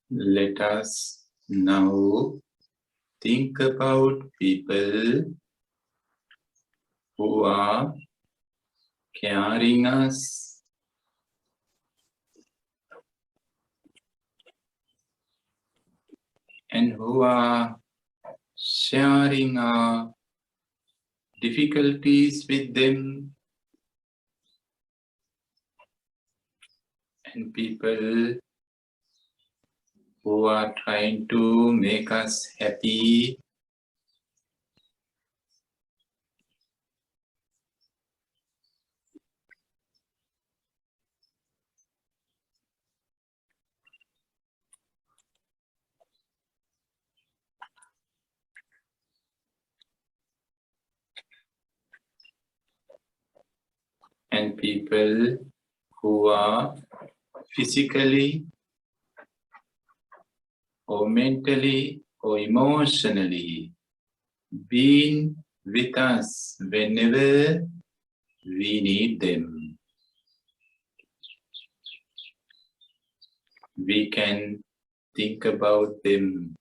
Let us now think about people who are carrying us and who are sharing our difficulties with them, and people who are trying to make us happy. And people who are physically or mentally or emotionally being with us whenever we need them. We can think about them.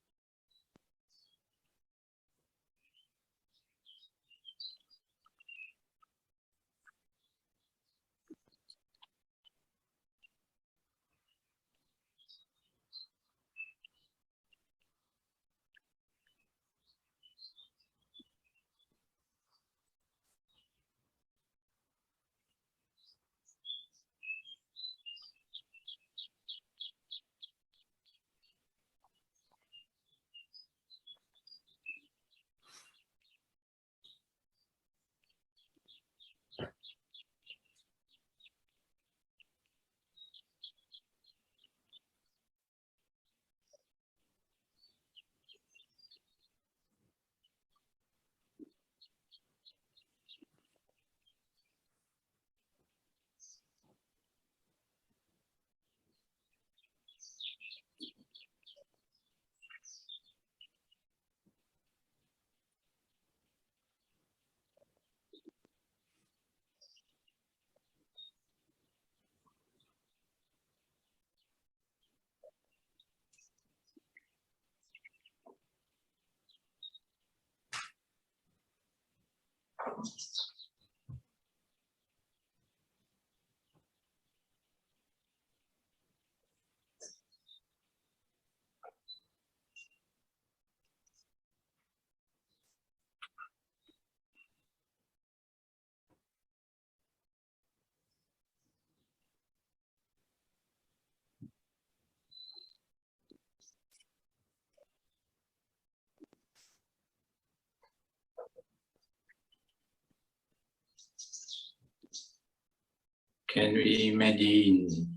Can we imagine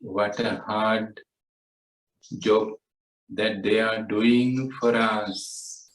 what a hard job that they are doing for us?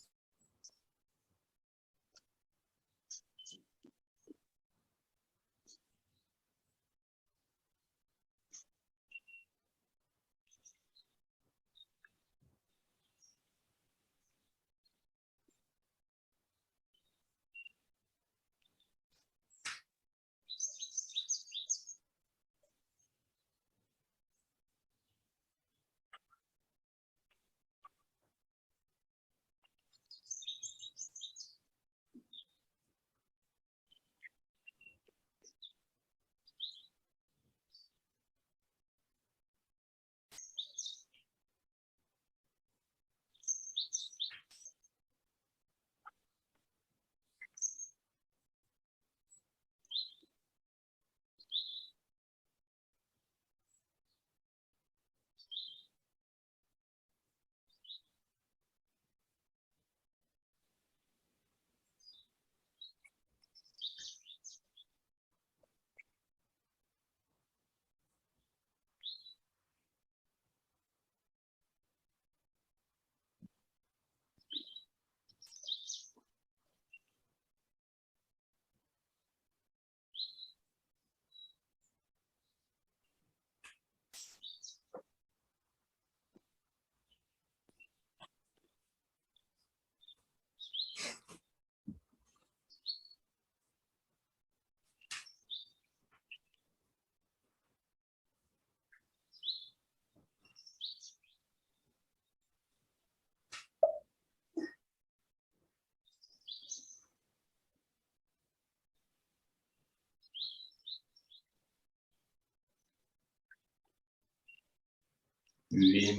we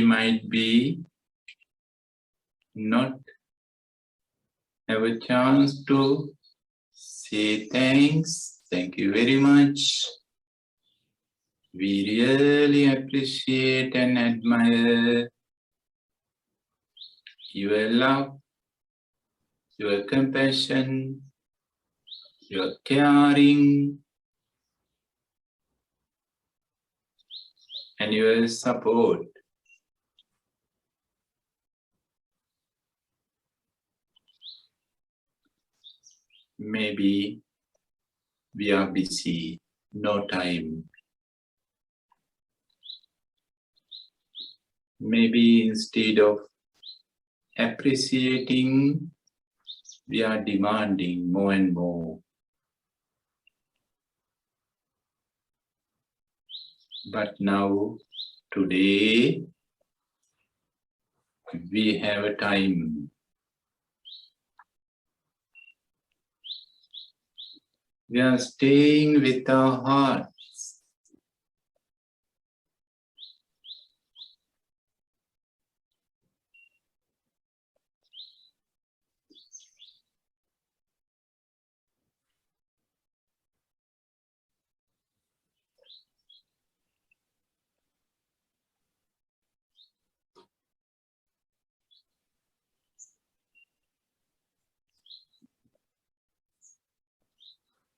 might be not have a chance to say thanks. Thank you very much. We really appreciate and admire your love, your compassion, your caring, and your support. Maybe we are busy, no time. Maybe instead of appreciating, we are demanding more and more. But now, today, we have a time. We are staying with our hearts.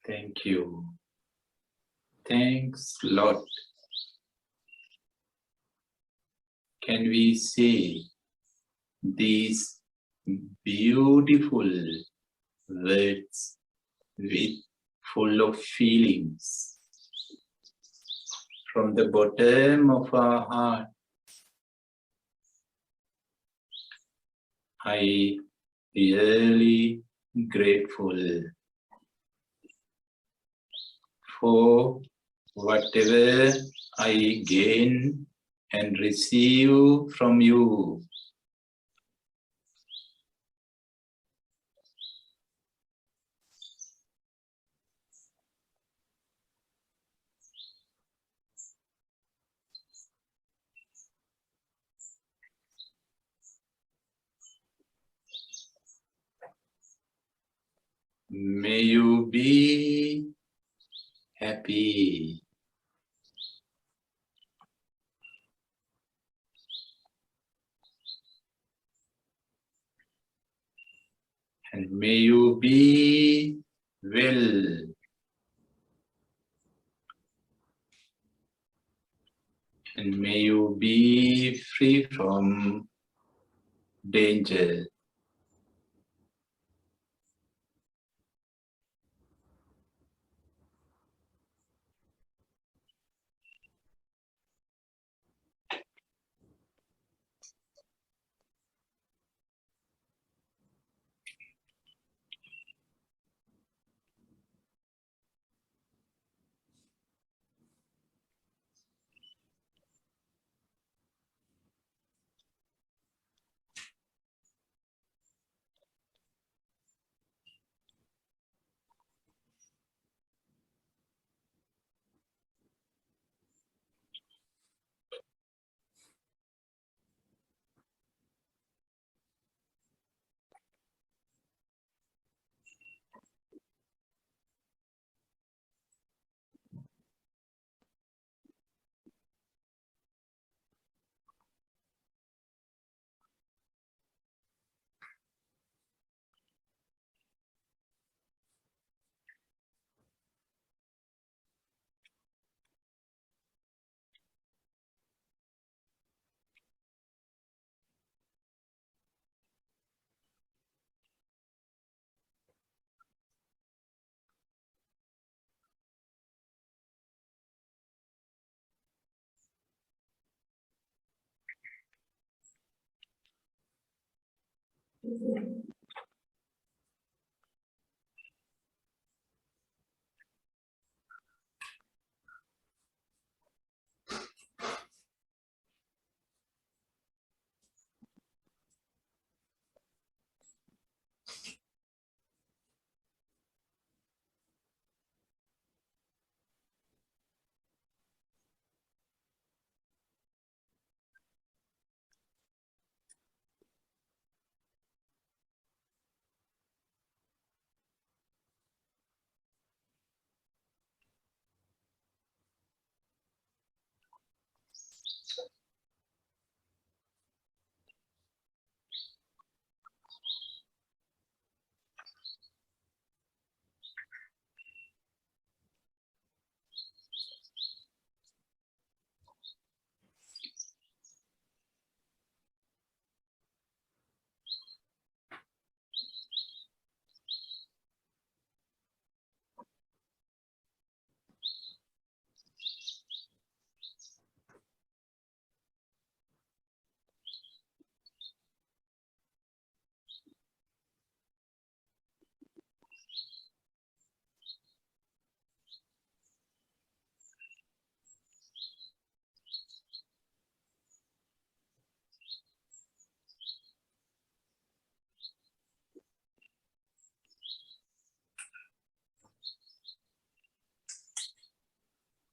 Thank you. Thanks a lot. Can we say these beautiful words with full of feelings from the bottom of our heart? I really grateful for whatever I gain and receive from you. May you be happy. And may you be well. And may you be free from danger.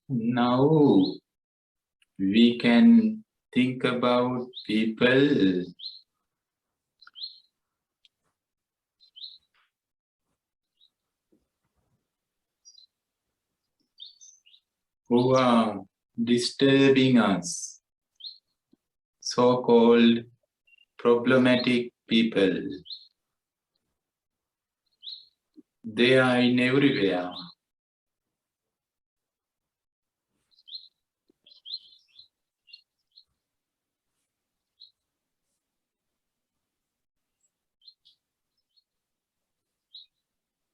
Now we can think about people who are disturbing us, so-called problematic people. They are in everywhere.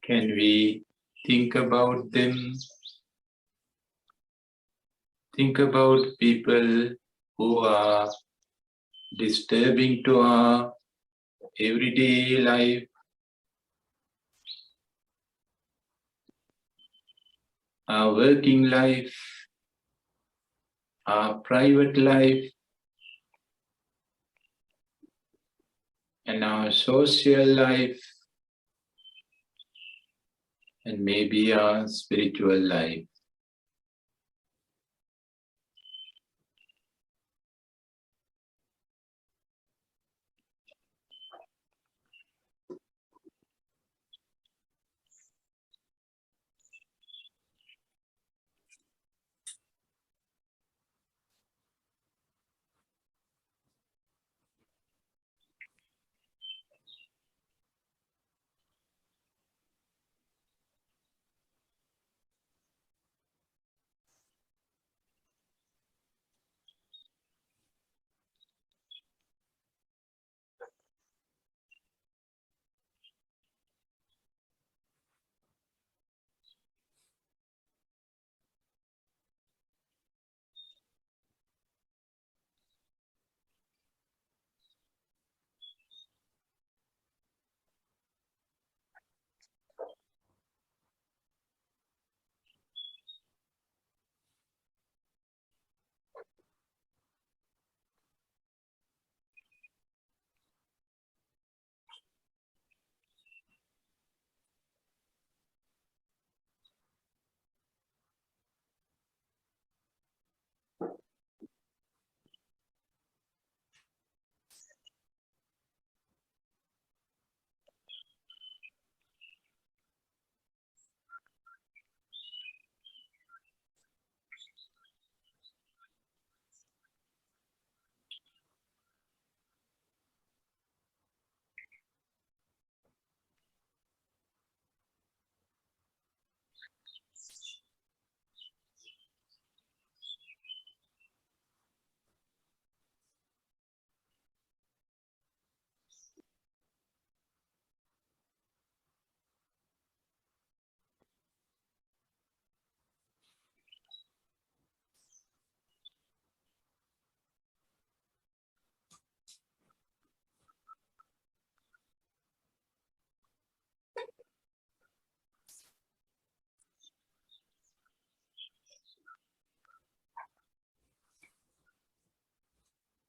Can we think about them? Think about people who are disturbing to our everyday life, our working life, our private life, and our social life, and maybe our spiritual life.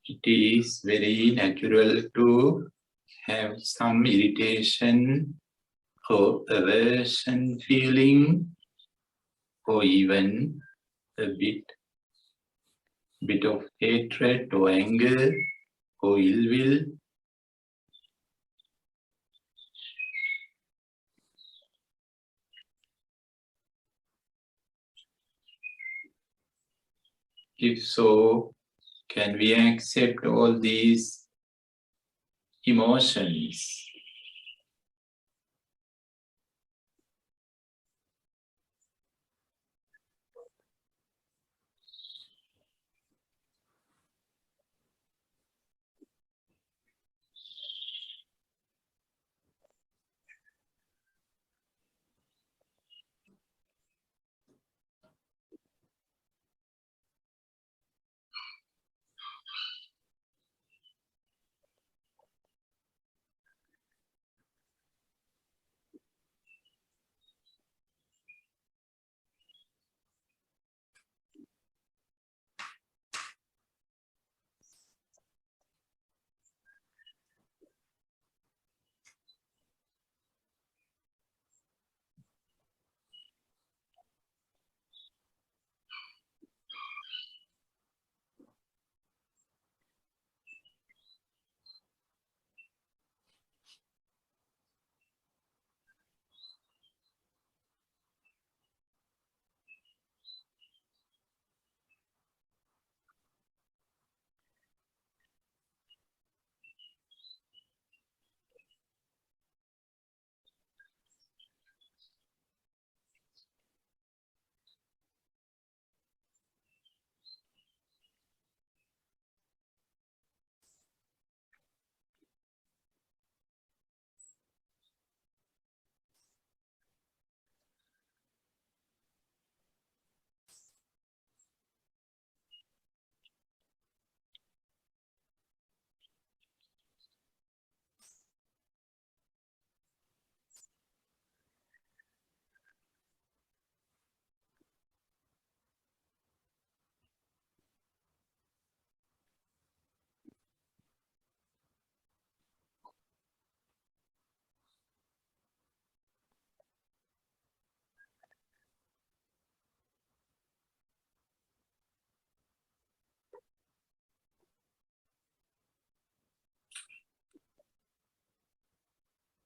It is very natural to have some irritation or aversion feeling, or even a bit of hatred or anger or ill will. If so, can we accept all these emotions?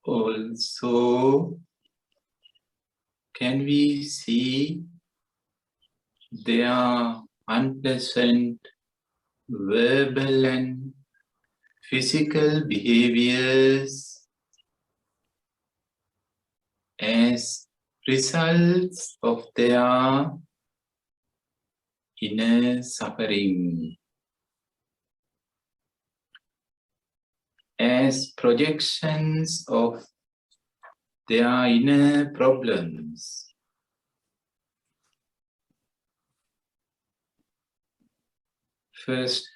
Also, can we see their unpleasant verbal and physical behaviors as results of their inner suffering, as projections of their inner problems. First,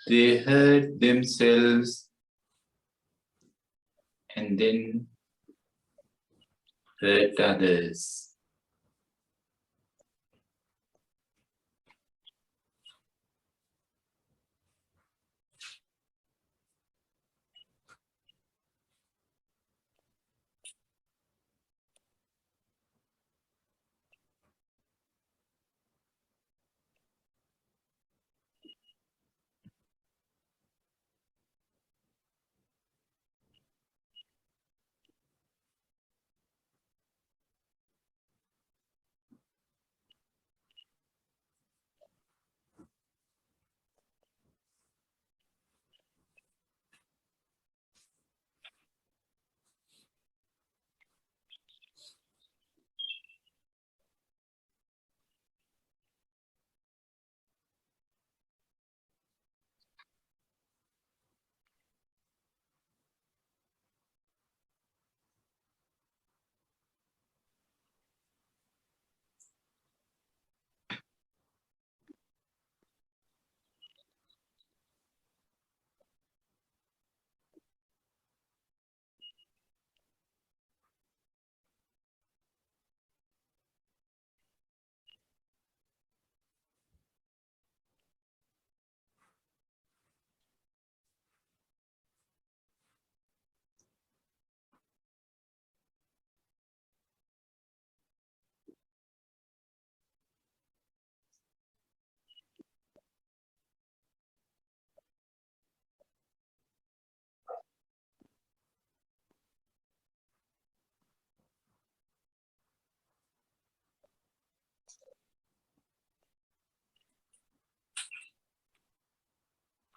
they hurt themselves and then hurt others.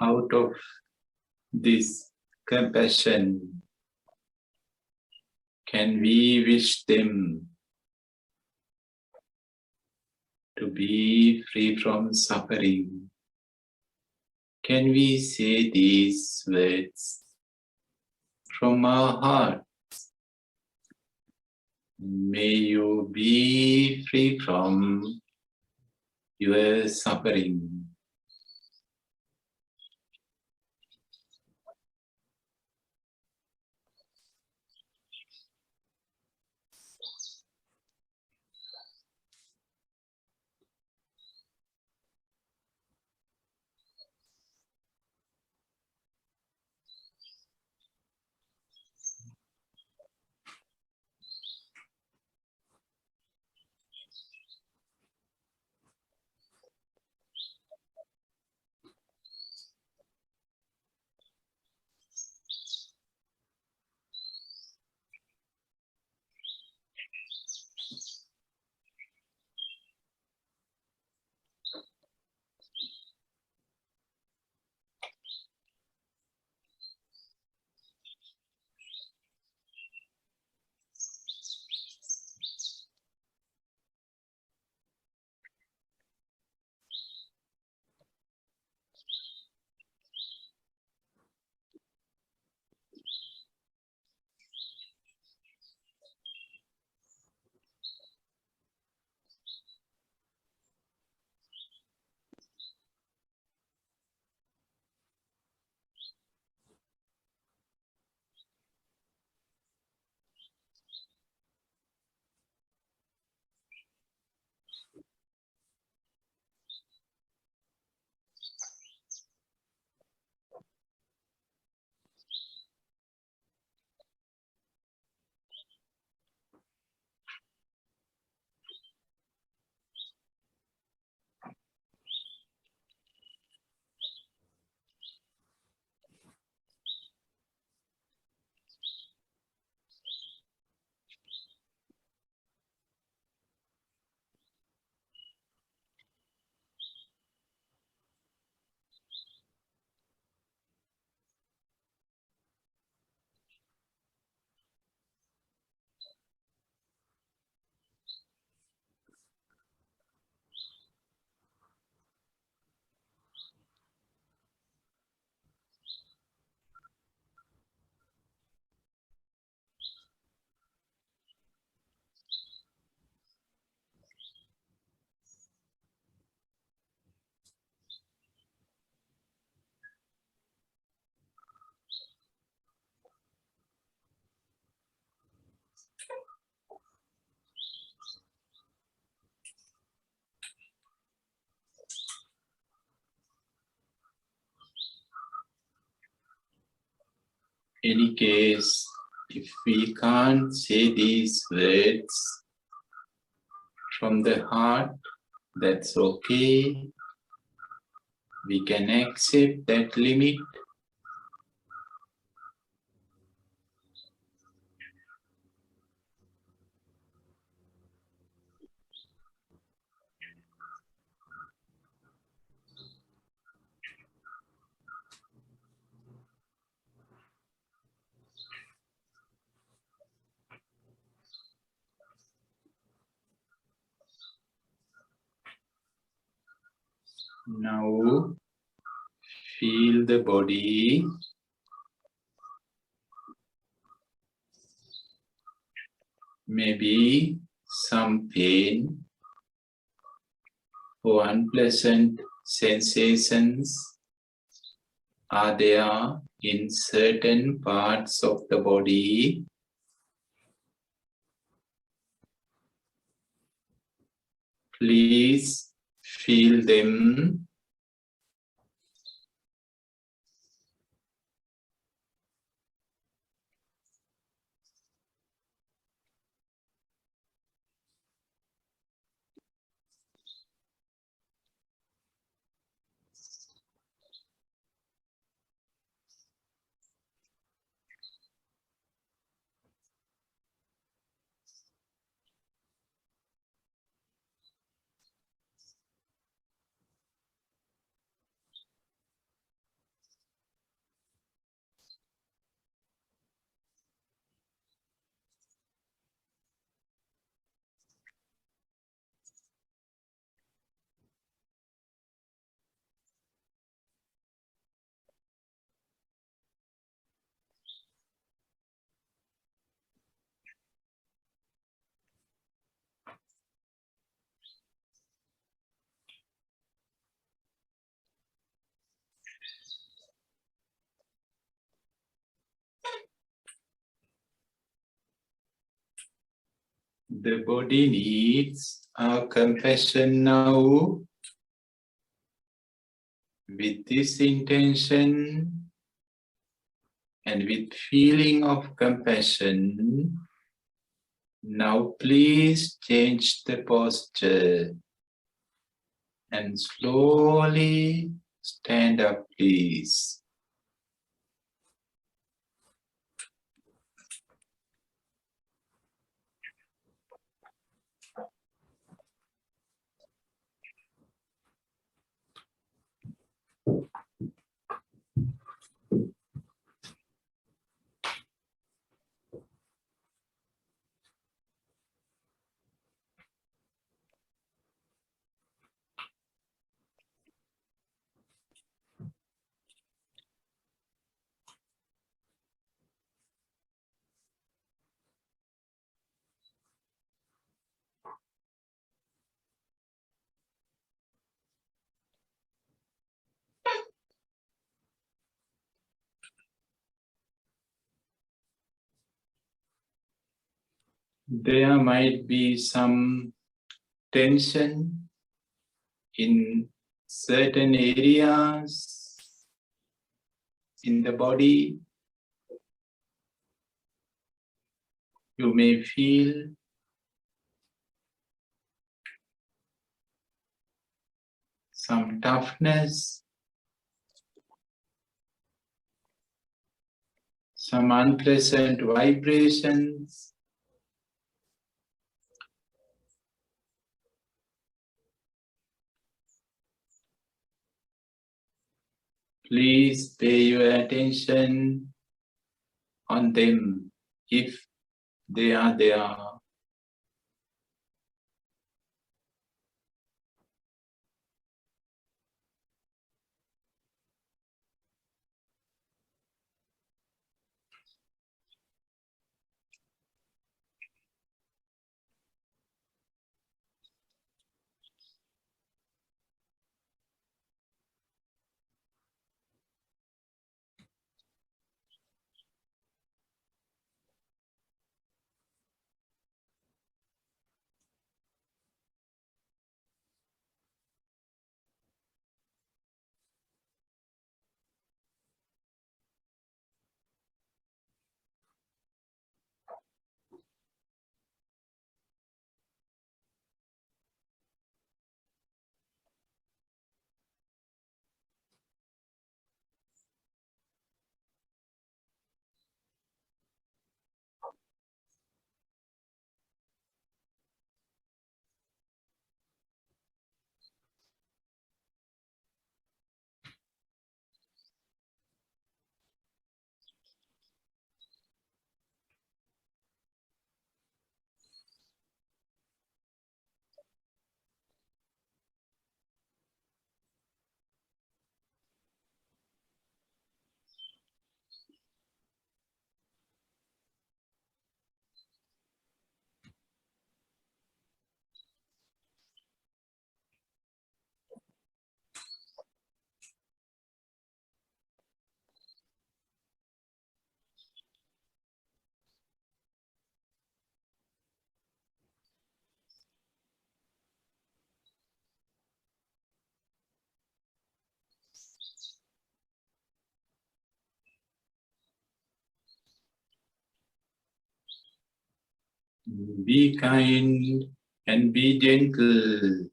Out of this compassion, can we wish them to be free from suffering? Can we say these words from our heart? May you be free from your suffering. any case, if we can't say these words from the heart, that's okay. We can accept that limit. Now, feel the body. Maybe some pain or unpleasant sensations are there in certain parts of the body. Please feel them. The body needs our compassion now. With this intention and with feeling of compassion, now please change the posture and slowly stand up, please. There might be some tension in certain areas in the body. You may feel some toughness, some unpleasant vibrations. Please pay your attention on them if they are there. Be kind and be gentle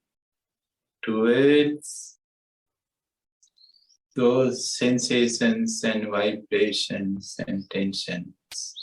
towards those sensations and vibrations and tensions.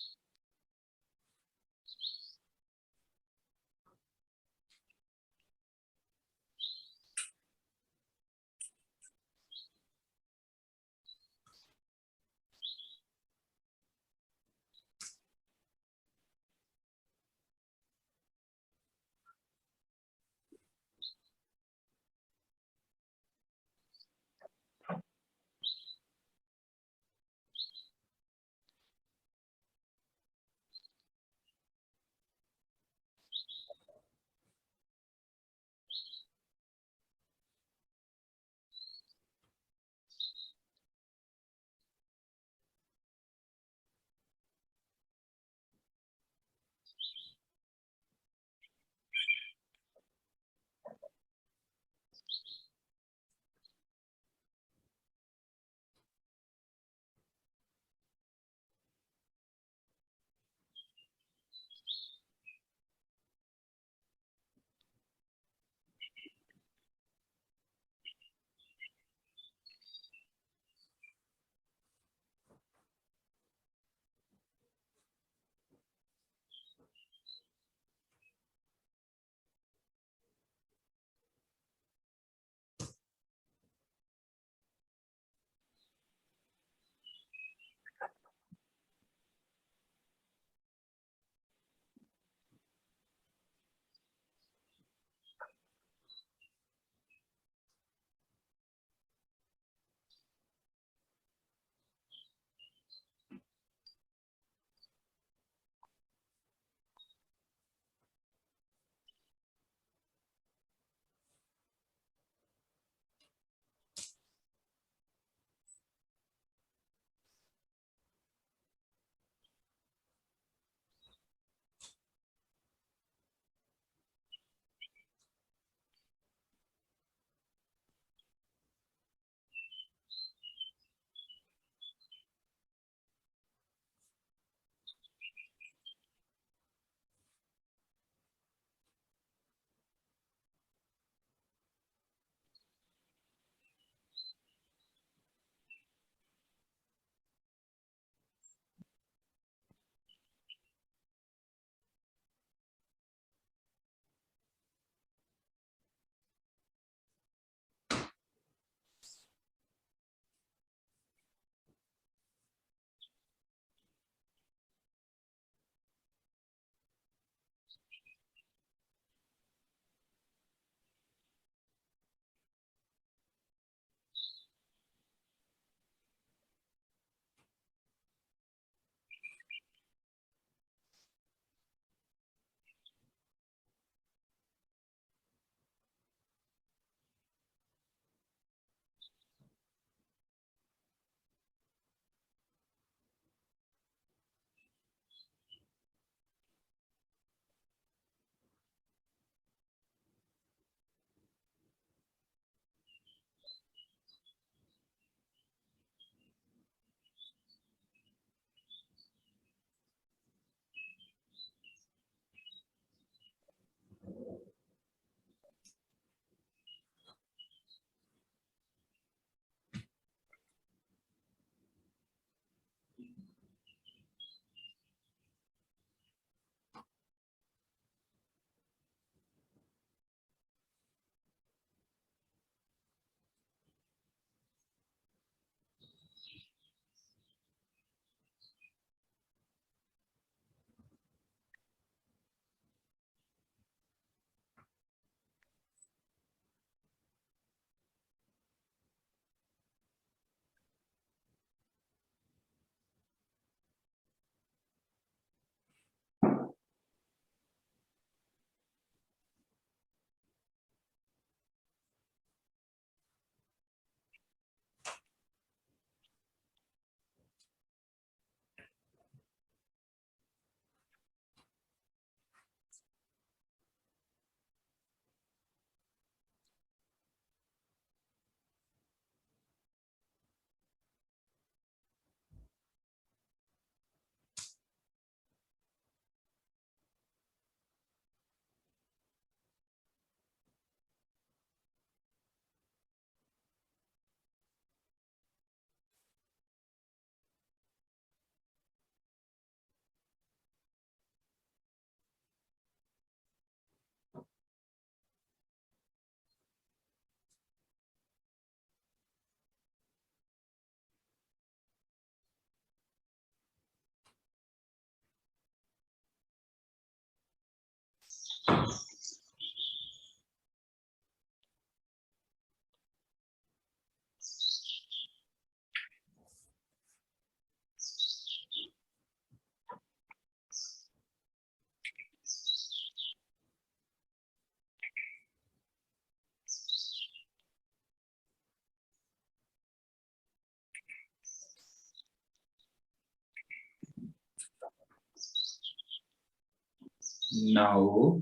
Now,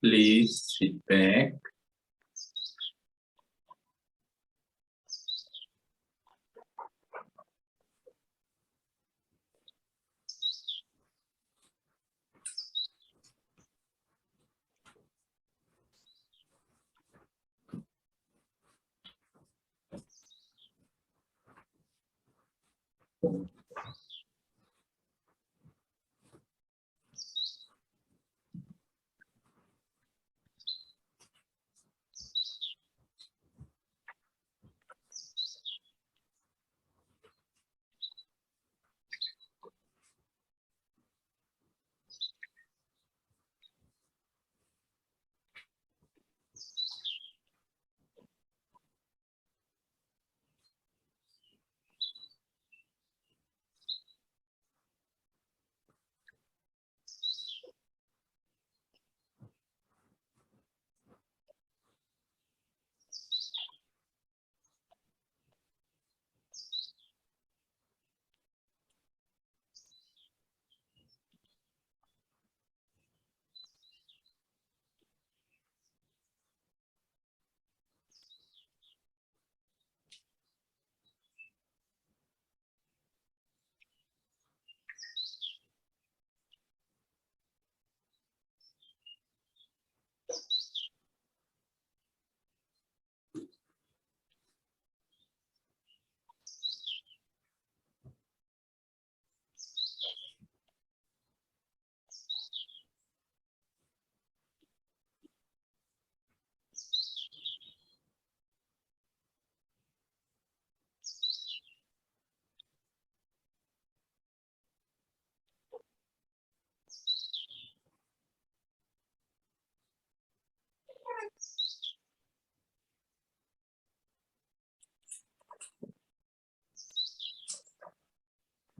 please sit back.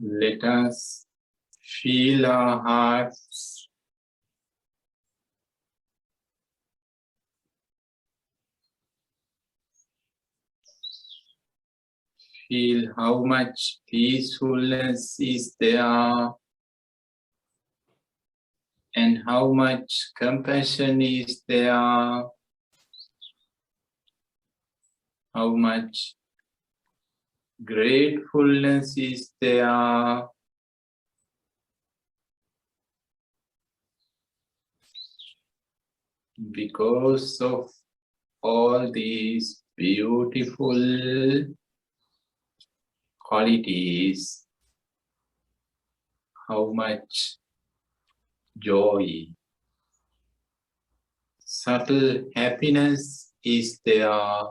Let us feel our hearts. Feel how much peacefulness is there and how much compassion is there, how much gratefulness is there. Because of all these beautiful qualities, how much joy, subtle happiness is there.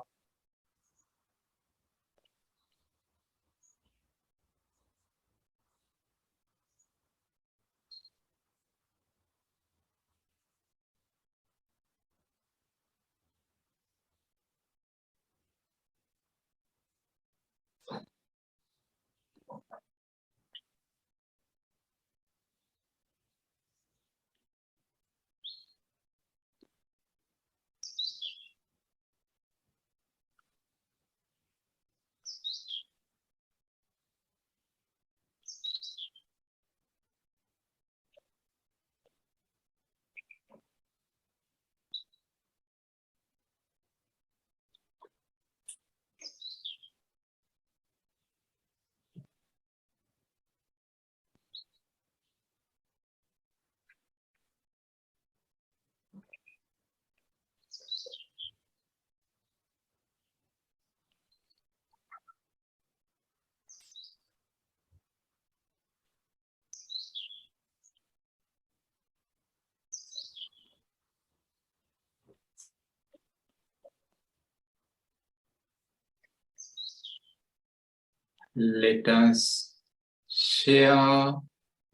Let us share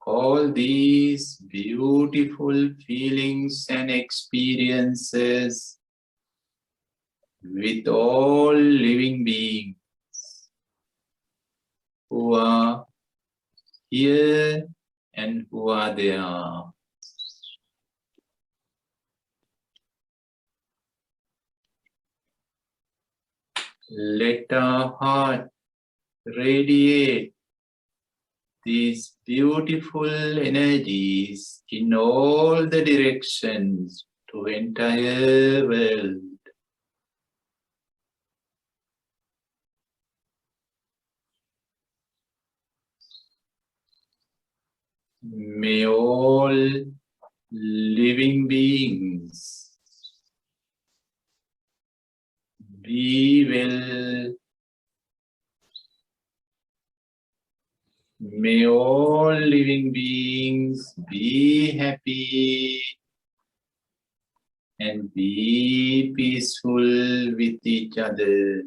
all these beautiful feelings and experiences with all living beings who are here and who are there. Let our heart radiate these beautiful energies in all the directions to entire world. May all living beings be well. May all living beings be happy and be peaceful with each other.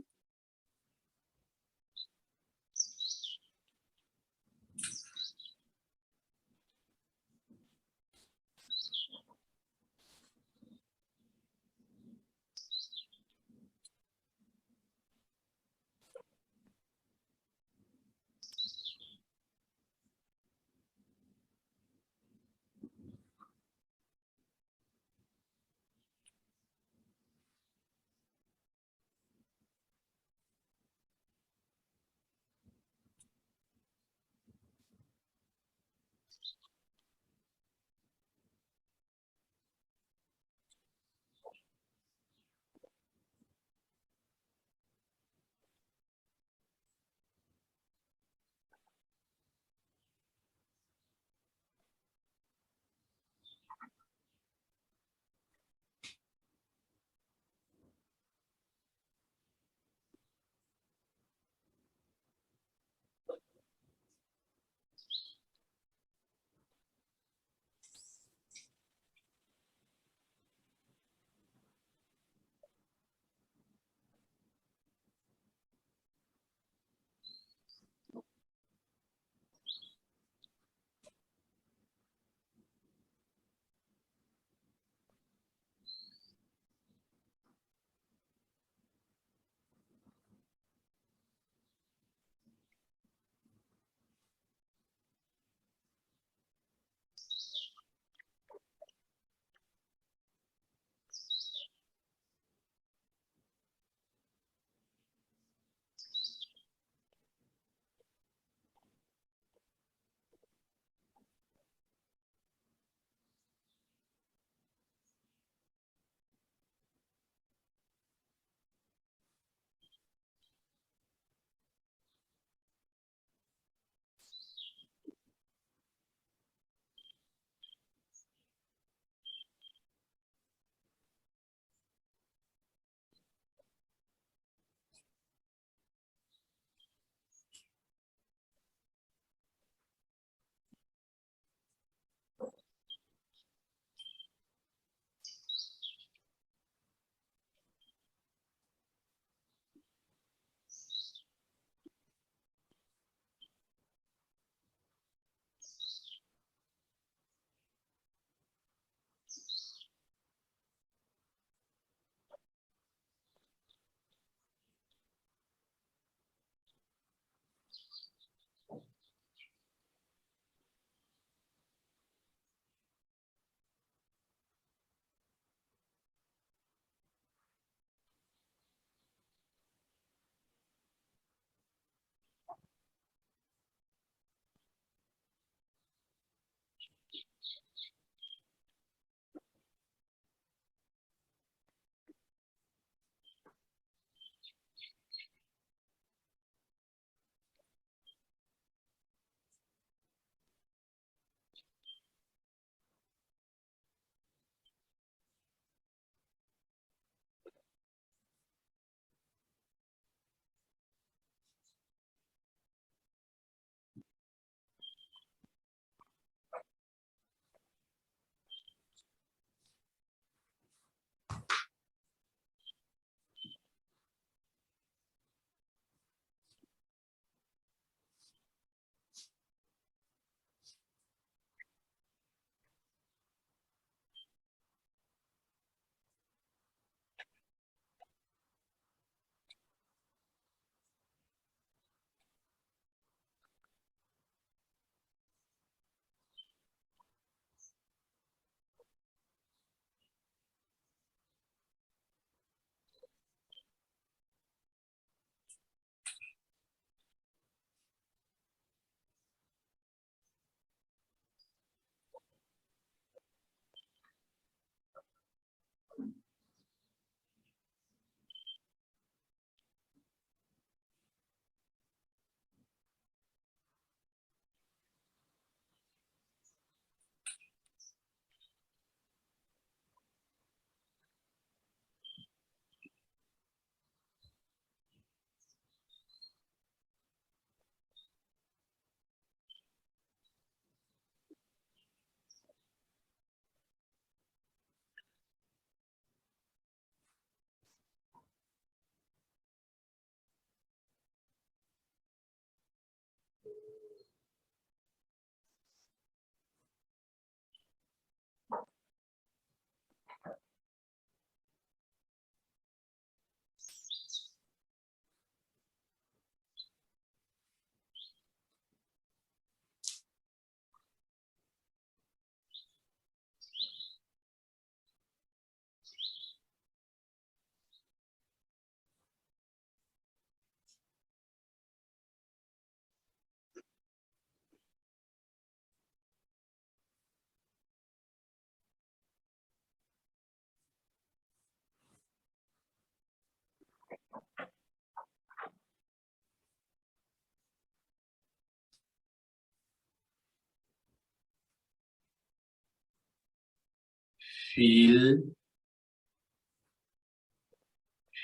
Feel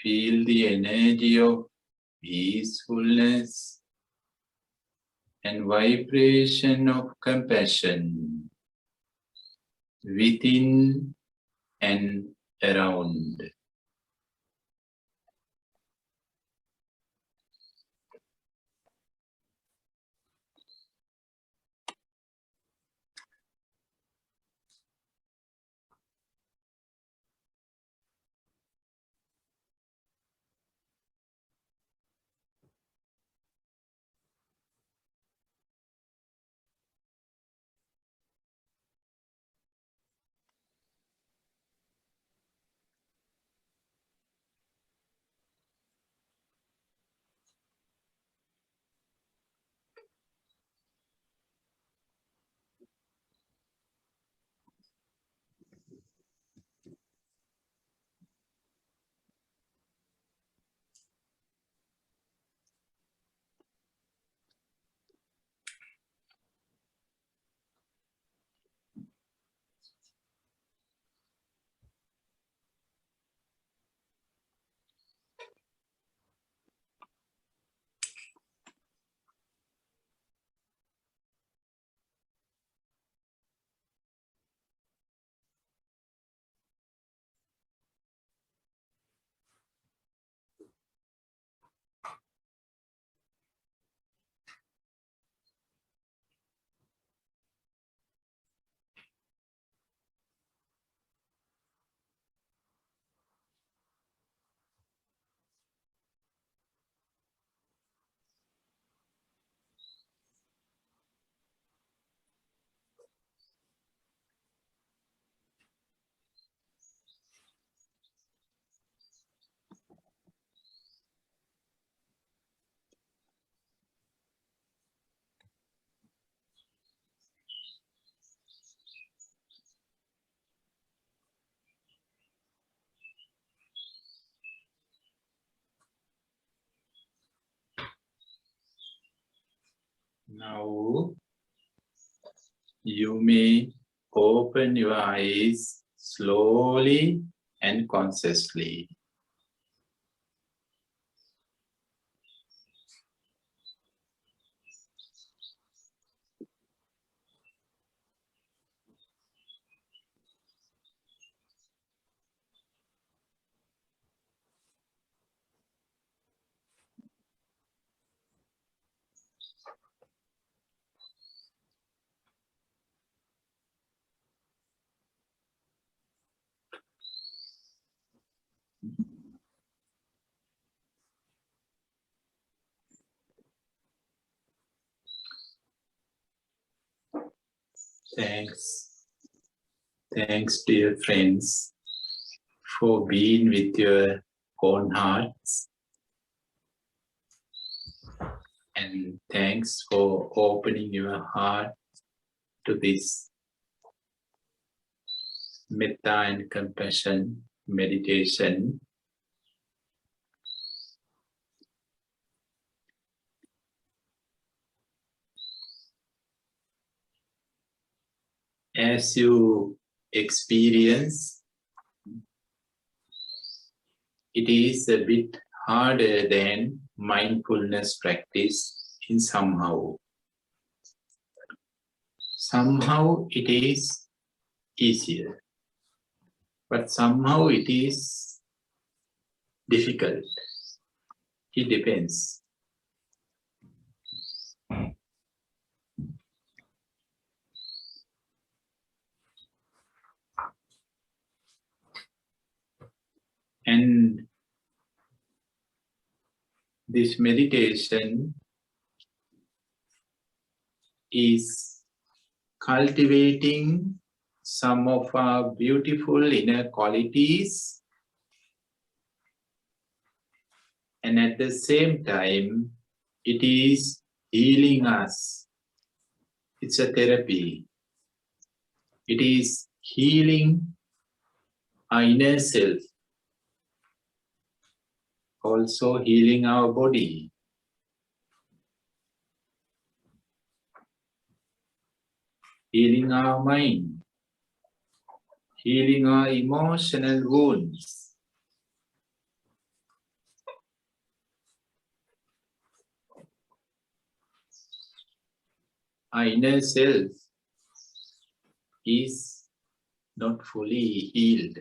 the energy of peacefulness and vibration of compassion within and around. Now you may open your eyes slowly and consciously. Thanks, dear friends, for being with your own hearts. And thanks for opening your heart to this metta and compassion meditation. As you experience, it is a bit harder than mindfulness practice in somehow. Somehow it is easier, but somehow it is difficult. It depends. And this meditation is cultivating some of our beautiful inner qualities, and at the same time, it is healing us. It's a therapy. It is healing our inner self, also healing our body. Healing our mind, healing our emotional wounds. Our inner self is not fully healed.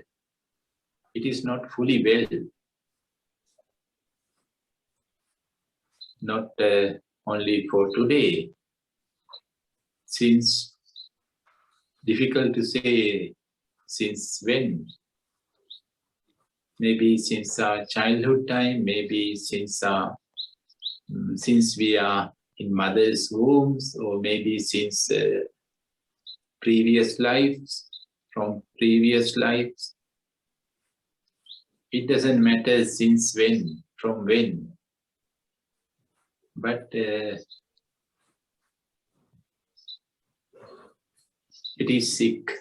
It is not fully well. Not only for today. Since, difficult to say since when. Maybe since our childhood time, maybe since we are in mother's wombs, or maybe since previous lives, from previous lives. It doesn't matter since when, from when, but it is sick.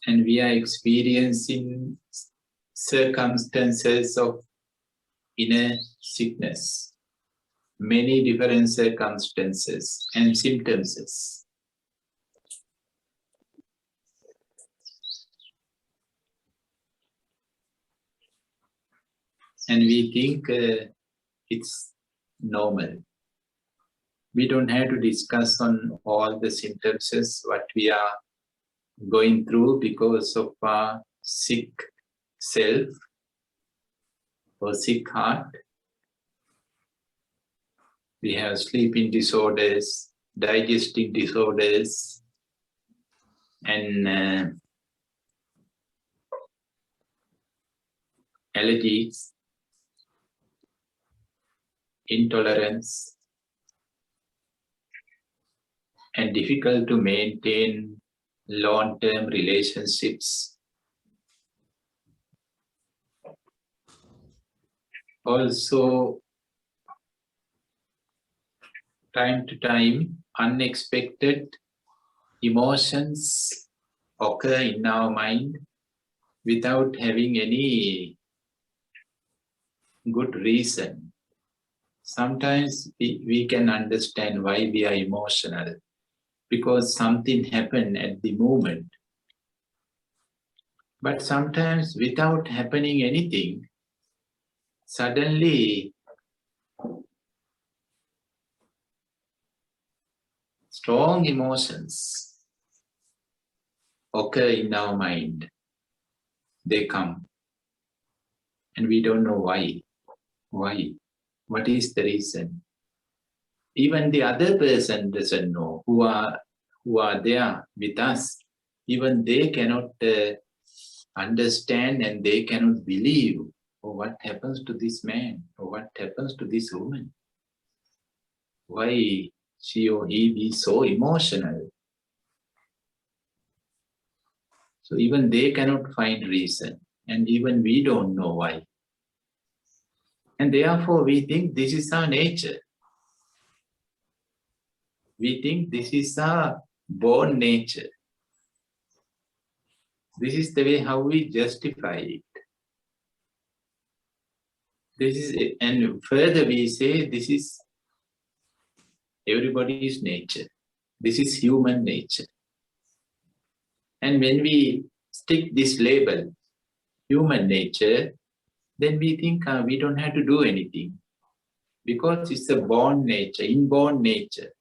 And we are experiencing circumstances of inner sickness, many different circumstances and symptoms. And we think it's normal. We don't have to discuss on all the symptoms, what we are going through because of our sick self or sick heart. We have sleeping disorders, digestive disorders, and allergies, intolerance, and difficult to maintain long-term relationships. Also, time to time, unexpected emotions occur in our mind without having any good reason. Sometimes we can understand why we are emotional, because something happened at the moment. But sometimes without happening anything, suddenly strong emotions occur in our mind. They come and we don't know why. Why? What is the reason? Even the other person doesn't know who are there with us. Even they cannot understand, and they cannot believe, oh, what happens to this man, or what happens to this woman? Why she or he be so emotional? So even they cannot find reason, and even we don't know why. And therefore we think this is our nature. We think this is our born nature. This is the way how we justify it. This is it. And further we say this is everybody's nature. This is human nature. And when we stick this label, human nature, then we think we don't have to do anything, because it's a born nature, inborn nature.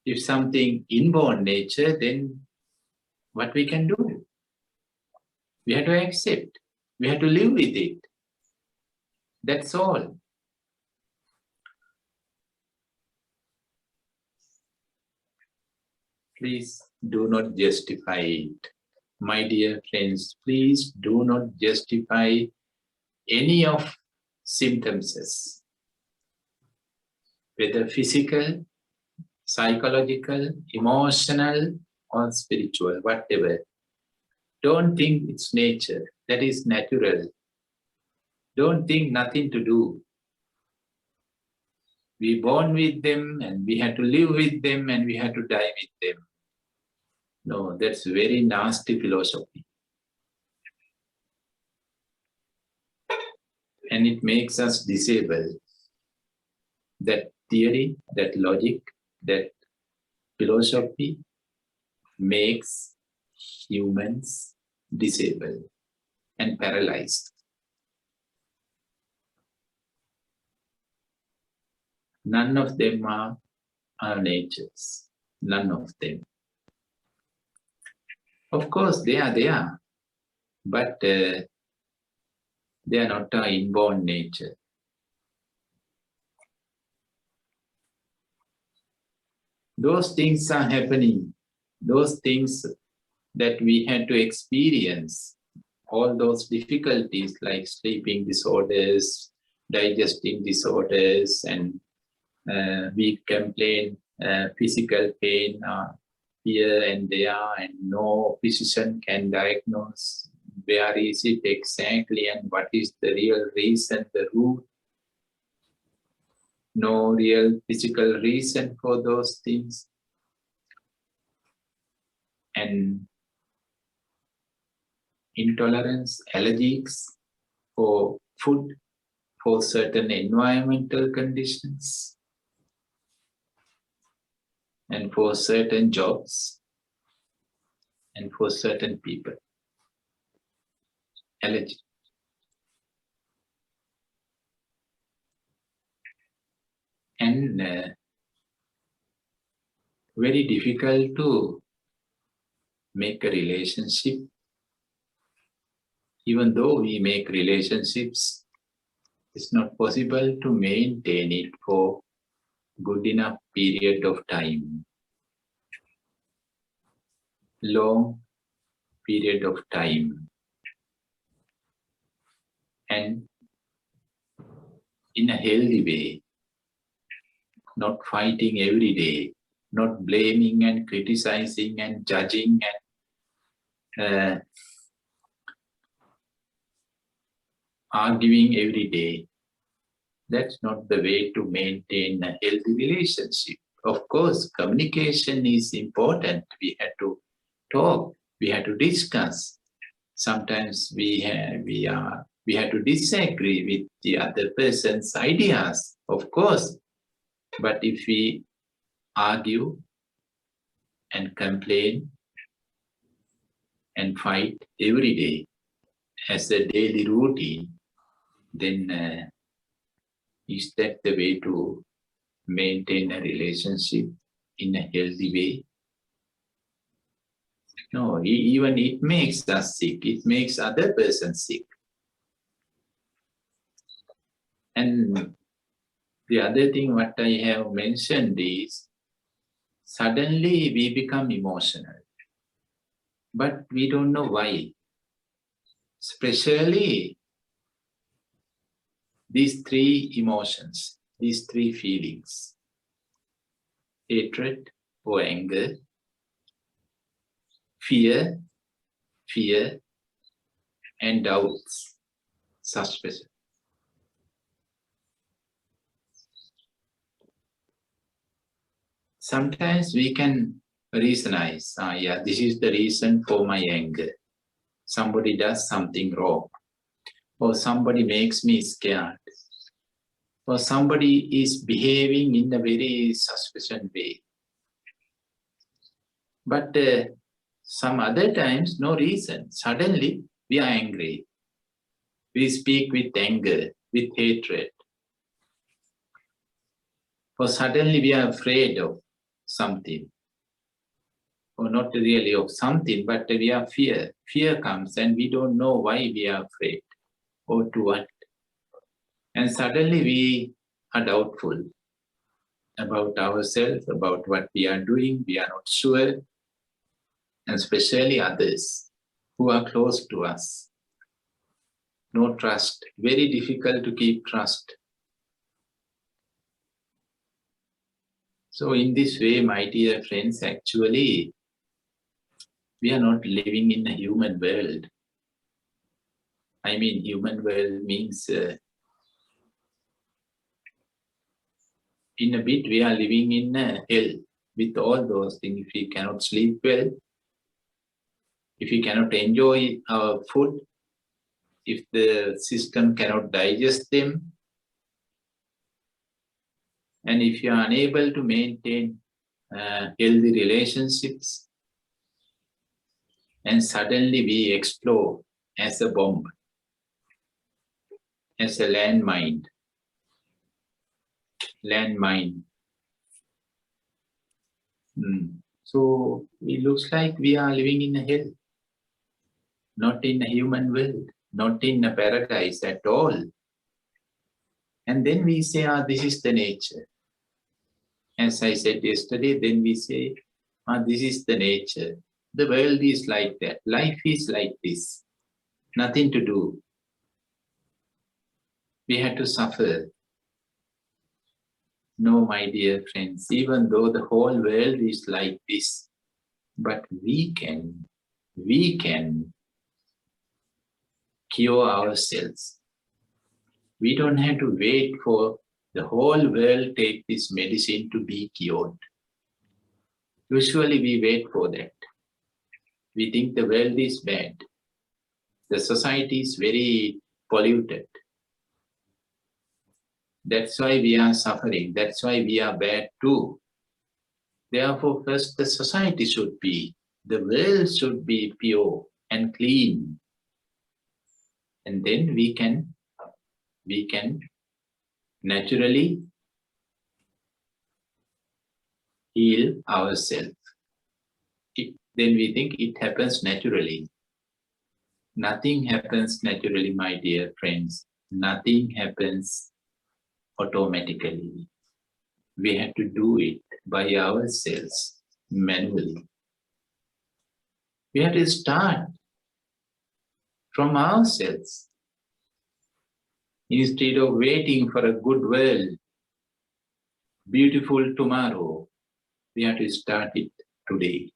If something inborn nature, then what we can do? We have to accept. We have to live with it. That's all. Please do not justify it. My dear friends, please do not justify any of symptoms, whether physical, psychological, emotional, or spiritual, whatever. Don't think it's nature. That is natural. Don't think nothing to do. We born with them, and we have to live with them, and we have to die with them. No, that's very nasty philosophy. and it makes us disabled. That theory, that logic, that philosophy makes humans disabled and paralyzed. None of them are our natures. None of them. Of course, they are there, but they are not our inborn nature. Those things are happening. Those things that we had to experience, all those difficulties like sleeping disorders, digesting disorders, and we complain physical pain here and there, and no physician can diagnose where is it exactly and what is the real reason, the root. No real physical reason for those things. And intolerance, allergies for food, for certain environmental conditions, and for certain jobs, and for certain people. Allergy. And very difficult to make a relationship. Even though we make relationships, it's not possible to maintain it for good enough period of time. Long period of time. And in a healthy way, not fighting every day, not blaming and criticizing and judging and arguing every day. That's not the way to maintain a healthy relationship. Of course, communication is important. We had to talk, we had to discuss. Sometimes we had to disagree with the other person's ideas, of course. But if we argue and complain and fight every day as a daily routine, then is that the way to maintain a relationship in a healthy way? No, even it makes us sick. It makes other person sick. And the other thing what I have mentioned is, suddenly we become emotional. But we don't know why. Especially these three emotions, these three feelings: hatred or anger, fear, and doubts, suspicion. Sometimes we can reasonize, yeah, this is the reason for my anger. Somebody does something wrong, or somebody makes me scared, or somebody is behaving in a very suspicious way. But some other times, no reason. Suddenly, we are angry. We speak with anger, with hatred. Or suddenly we are afraid of something. Or not really of something, but we are fear. Fear comes and we don't know why we are afraid or to what. And suddenly we are doubtful about ourselves, about what we are doing. We are not sure. And especially others who are close to us. No trust. Very difficult to keep trust. So in this way, my dear friends, actually, we are not living in a human world. I mean, human world means in a bit we are living in a hell with all those things. If we cannot sleep well, if we cannot enjoy our food, if the system cannot digest them, and if you are unable to maintain healthy relationships, and suddenly we explode as a bomb, as a landmine. So it looks like we are living in a hell, not in a human world, not in a paradise at all. And then we say, this is the nature. As I said yesterday, then we say, this is the nature. The world is like that. Life is like this. Nothing to do. We had to suffer. No, my dear friends, even though the whole world is like this, but we can cure ourselves. We don't have to wait for the whole world take this medicine to be cured. Usually we wait for that. We think the world is bad. The society is very polluted. That's why we are suffering. That's why we are bad too. Therefore, first the society should be, the world should be pure and clean. And then we can naturally heal ourselves. Then we think it happens naturally. Nothing happens naturally, my dear friends. Nothing happens automatically. We have to do it by ourselves, manually. We have to start from ourselves. Instead of waiting for a good world, beautiful tomorrow, we have to start it today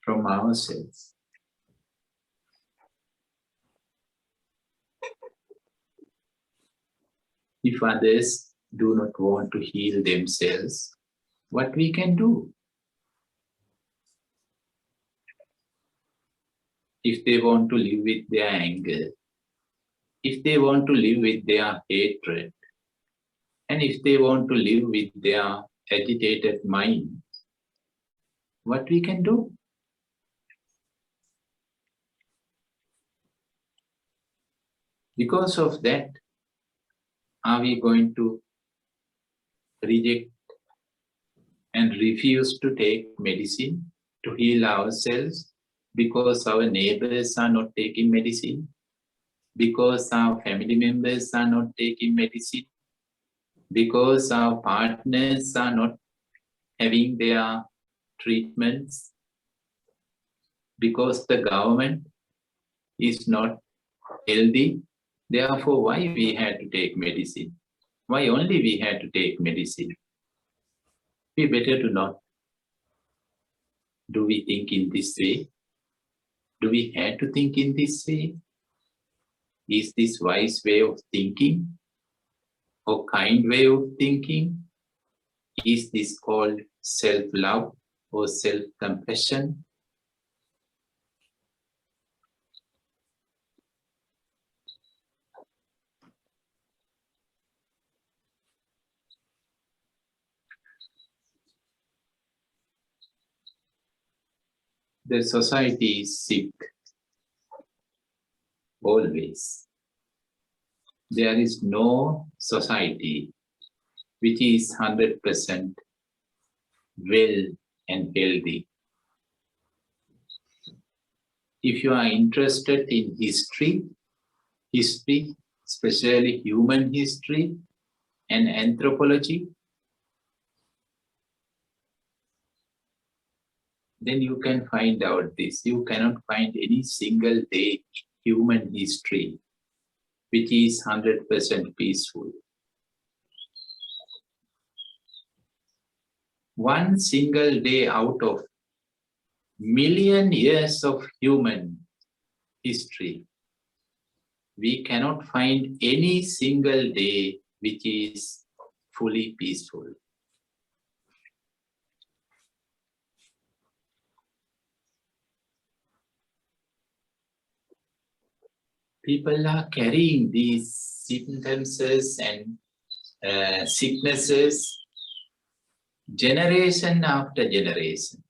from ourselves. If others do not want to heal themselves, what we can do? If they want to live with their anger, if they want to live with their hatred, and if they want to live with their agitated mind, what we can do? Because of that, are we going to reject and refuse to take medicine to heal ourselves because our neighbors are not taking medicine, because our family members are not taking medicine, because our partners are not having their treatments, because the government is not healthy? Therefore, why we had to take medicine? Why only we had to take medicine? We better to not. Do we think in this way? Do we have to think in this way? Is this wise way of thinking or kind way of thinking? Is this called self-love or self-compassion? The society is sick always. There is no society which is 100% well and healthy. If you are interested in history, especially human history and anthropology, then you can find out this. You cannot find any single day human history which is 100% peaceful. One single day out of million years of human history, we cannot find any single day which is fully peaceful. people are carrying these symptoms and sicknesses generation after generation.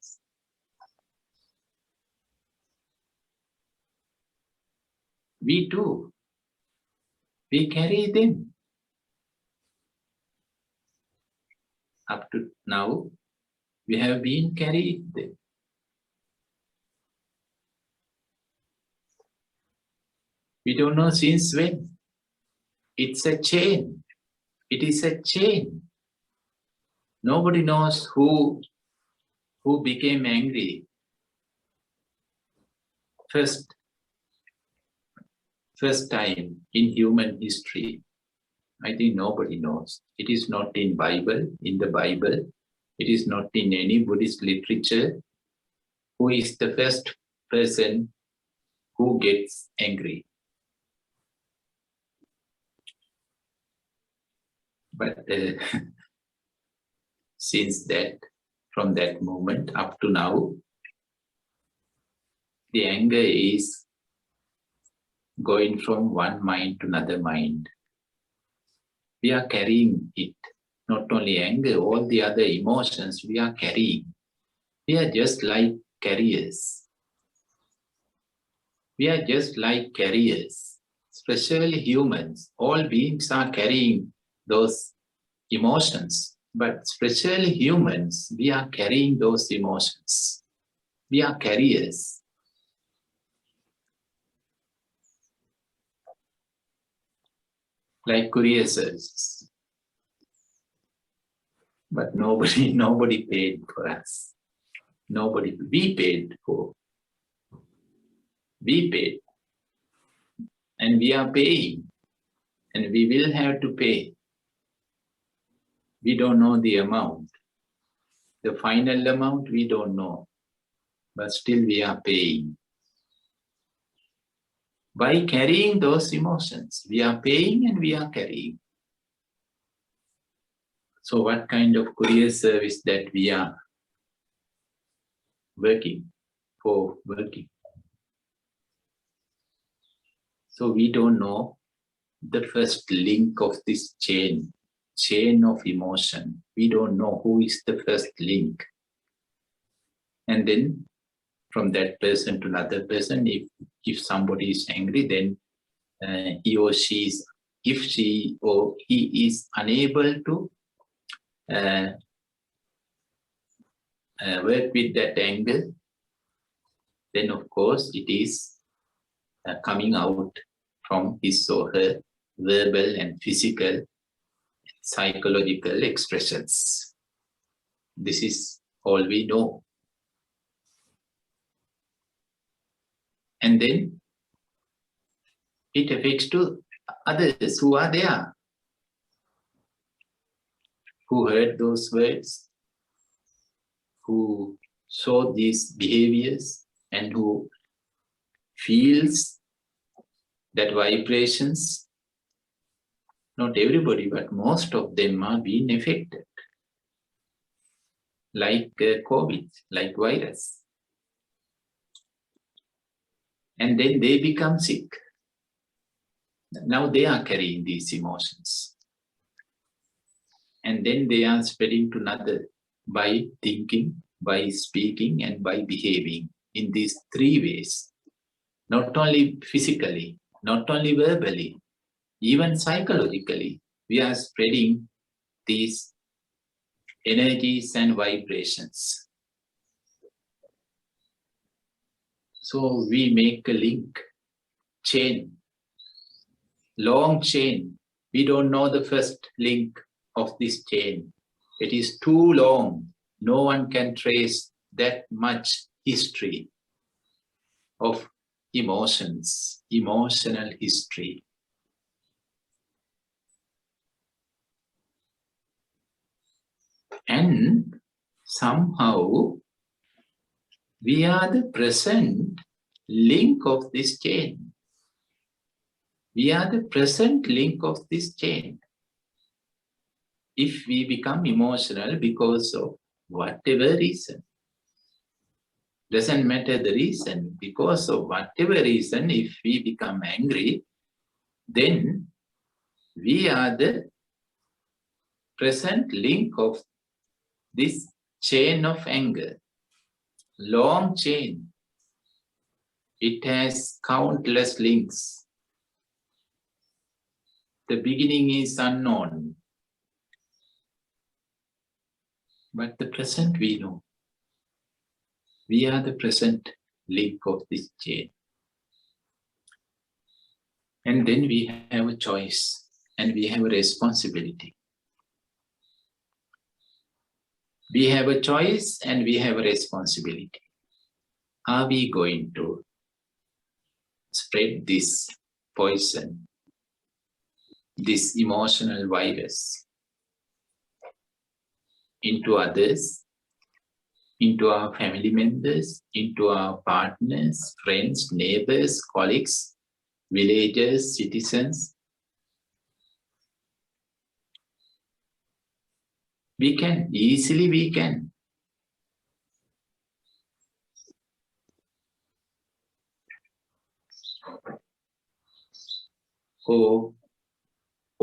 We too, we carry them. Up to now, we have been carrying them. We don't know since when. It's a chain. It is a chain. Nobody knows who became angry first time in human history. I think nobody knows. It is not in the Bible. It is not in any Buddhist literature. Who is the first person who gets angry? But from that moment up to now, the anger is going from one mind to another mind. We are carrying it. Not only anger, all the other emotions we are carrying. We are just like carriers. We are just like carriers, especially humans. All beings are carrying those emotions, but especially humans, we are carrying those emotions. We are carriers. Like courier services. But nobody paid for us. We paid for. We paid. And we are paying. And we will have to pay. We don't know the amount. The final amount we don't know. But still we are paying. By carrying those emotions, we are paying and we are carrying. So what kind of courier service that we are working? So we don't know the first link of this chain of emotion. We don't know who is the first link. And then from that person to another person, if somebody is angry, then he or she is unable to work with that anger, then of course it is coming out from his or her verbal and physical, psychological expressions. This is all we know. And then it affects to others who are there, who heard those words, who saw these behaviors, and who feels that vibrations. Not everybody, but most of them are being affected. Like COVID, like virus. And then they become sick. Now they are carrying these emotions. And then they are spreading to another by thinking, by speaking, and by behaving in these three ways. Not only physically, not only verbally, even psychologically, we are spreading these energies and vibrations. So we make a link, chain, long chain. We don't know the first link of this chain. It is too long. No one can trace that much history of emotions, emotional history. And somehow we are the present link of this chain. We are the present link of this chain. If we become emotional because of whatever reason, Doesn't matter the reason, because of whatever reason, if we become angry, then we are the present link of this chain of anger. Long chain. It has countless links. The beginning is unknown, but the present we know. We are the present link of this chain. And then we have a choice and we have a responsibility. We have a choice and we have a responsibility. Are we going to spread this poison, this emotional virus into others, into our family members, into our partners, friends, neighbors, colleagues, villagers, citizens? We can, easily we can.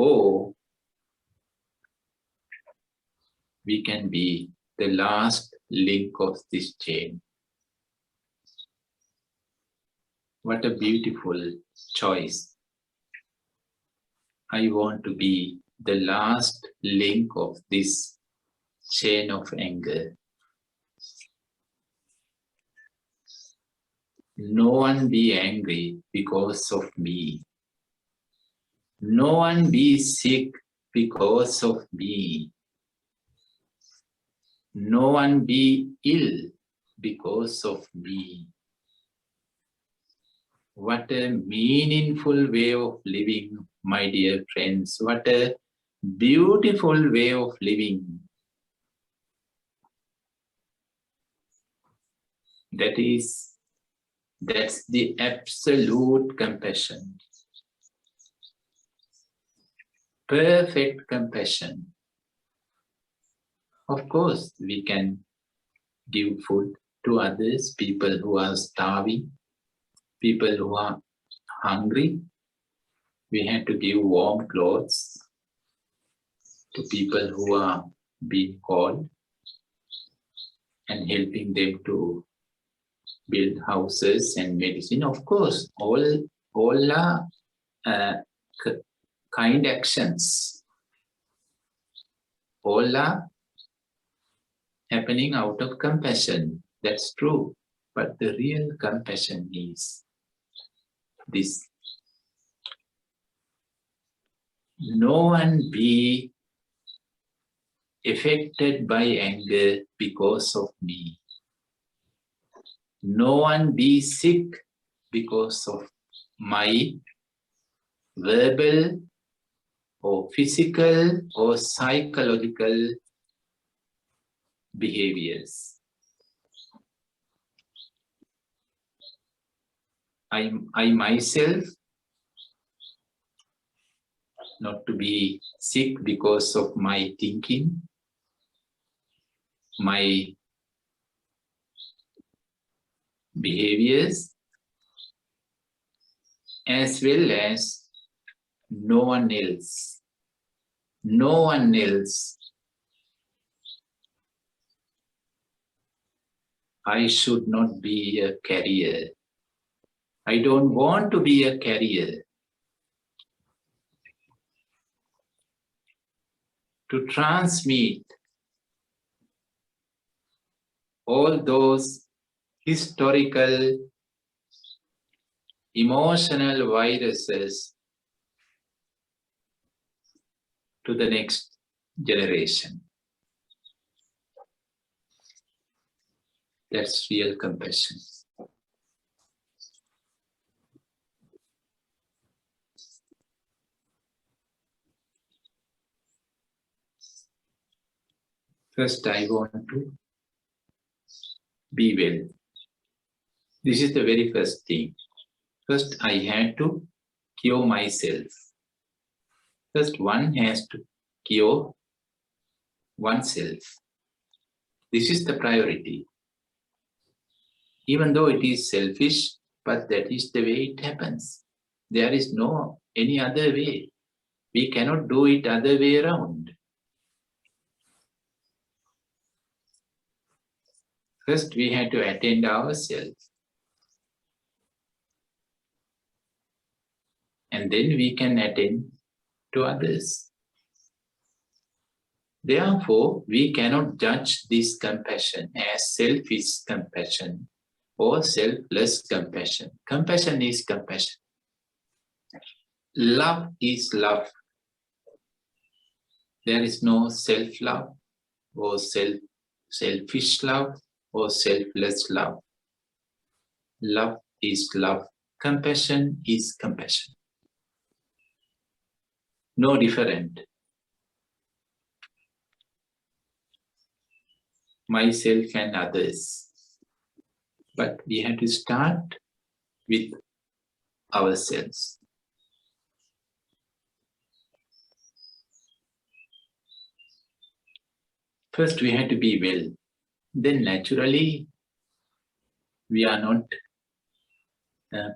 Or we can be the last link of this chain. What a beautiful choice. I want to be the last link of this chain of anger. No one be angry because of me. No one be sick because of me. No one be ill because of me. What a meaningful way of living, my dear friends. What a beautiful way of living. That's the absolute compassion. Perfect compassion. Of course, we can give food to others, people who are starving, people who are hungry. We have to give warm clothes to people who are being cold and helping them to build houses and medicine. Of course, all are kind actions. All are happening out of compassion. That's true. But the real compassion is this. No one be affected by anger because of me. No one be sick because of my verbal or physical or psychological behaviors. I myself not to be sick because of my thinking, my behaviors, as well as no one else. No one else. I should not be a carrier. I don't want to be a carrier. To transmit all those historical, emotional viruses to the next generation. That's real compassion. First, I want to be well. This is the very first thing. First, I had to cure myself. First, one has to cure oneself. This is the priority. Even though it is selfish, but that is the way it happens. There is no any other way. We cannot do it other way around. First, we have to attend ourselves. And then we can attend to others. Therefore, we cannot judge this compassion as selfish compassion or selfless compassion. Compassion is compassion. Love is love. There is no self-love or selfish love or selfless love. Love is love. Compassion is compassion. No different. Myself and others. But we have to start with ourselves. First, we have to be well. Then naturally, we are not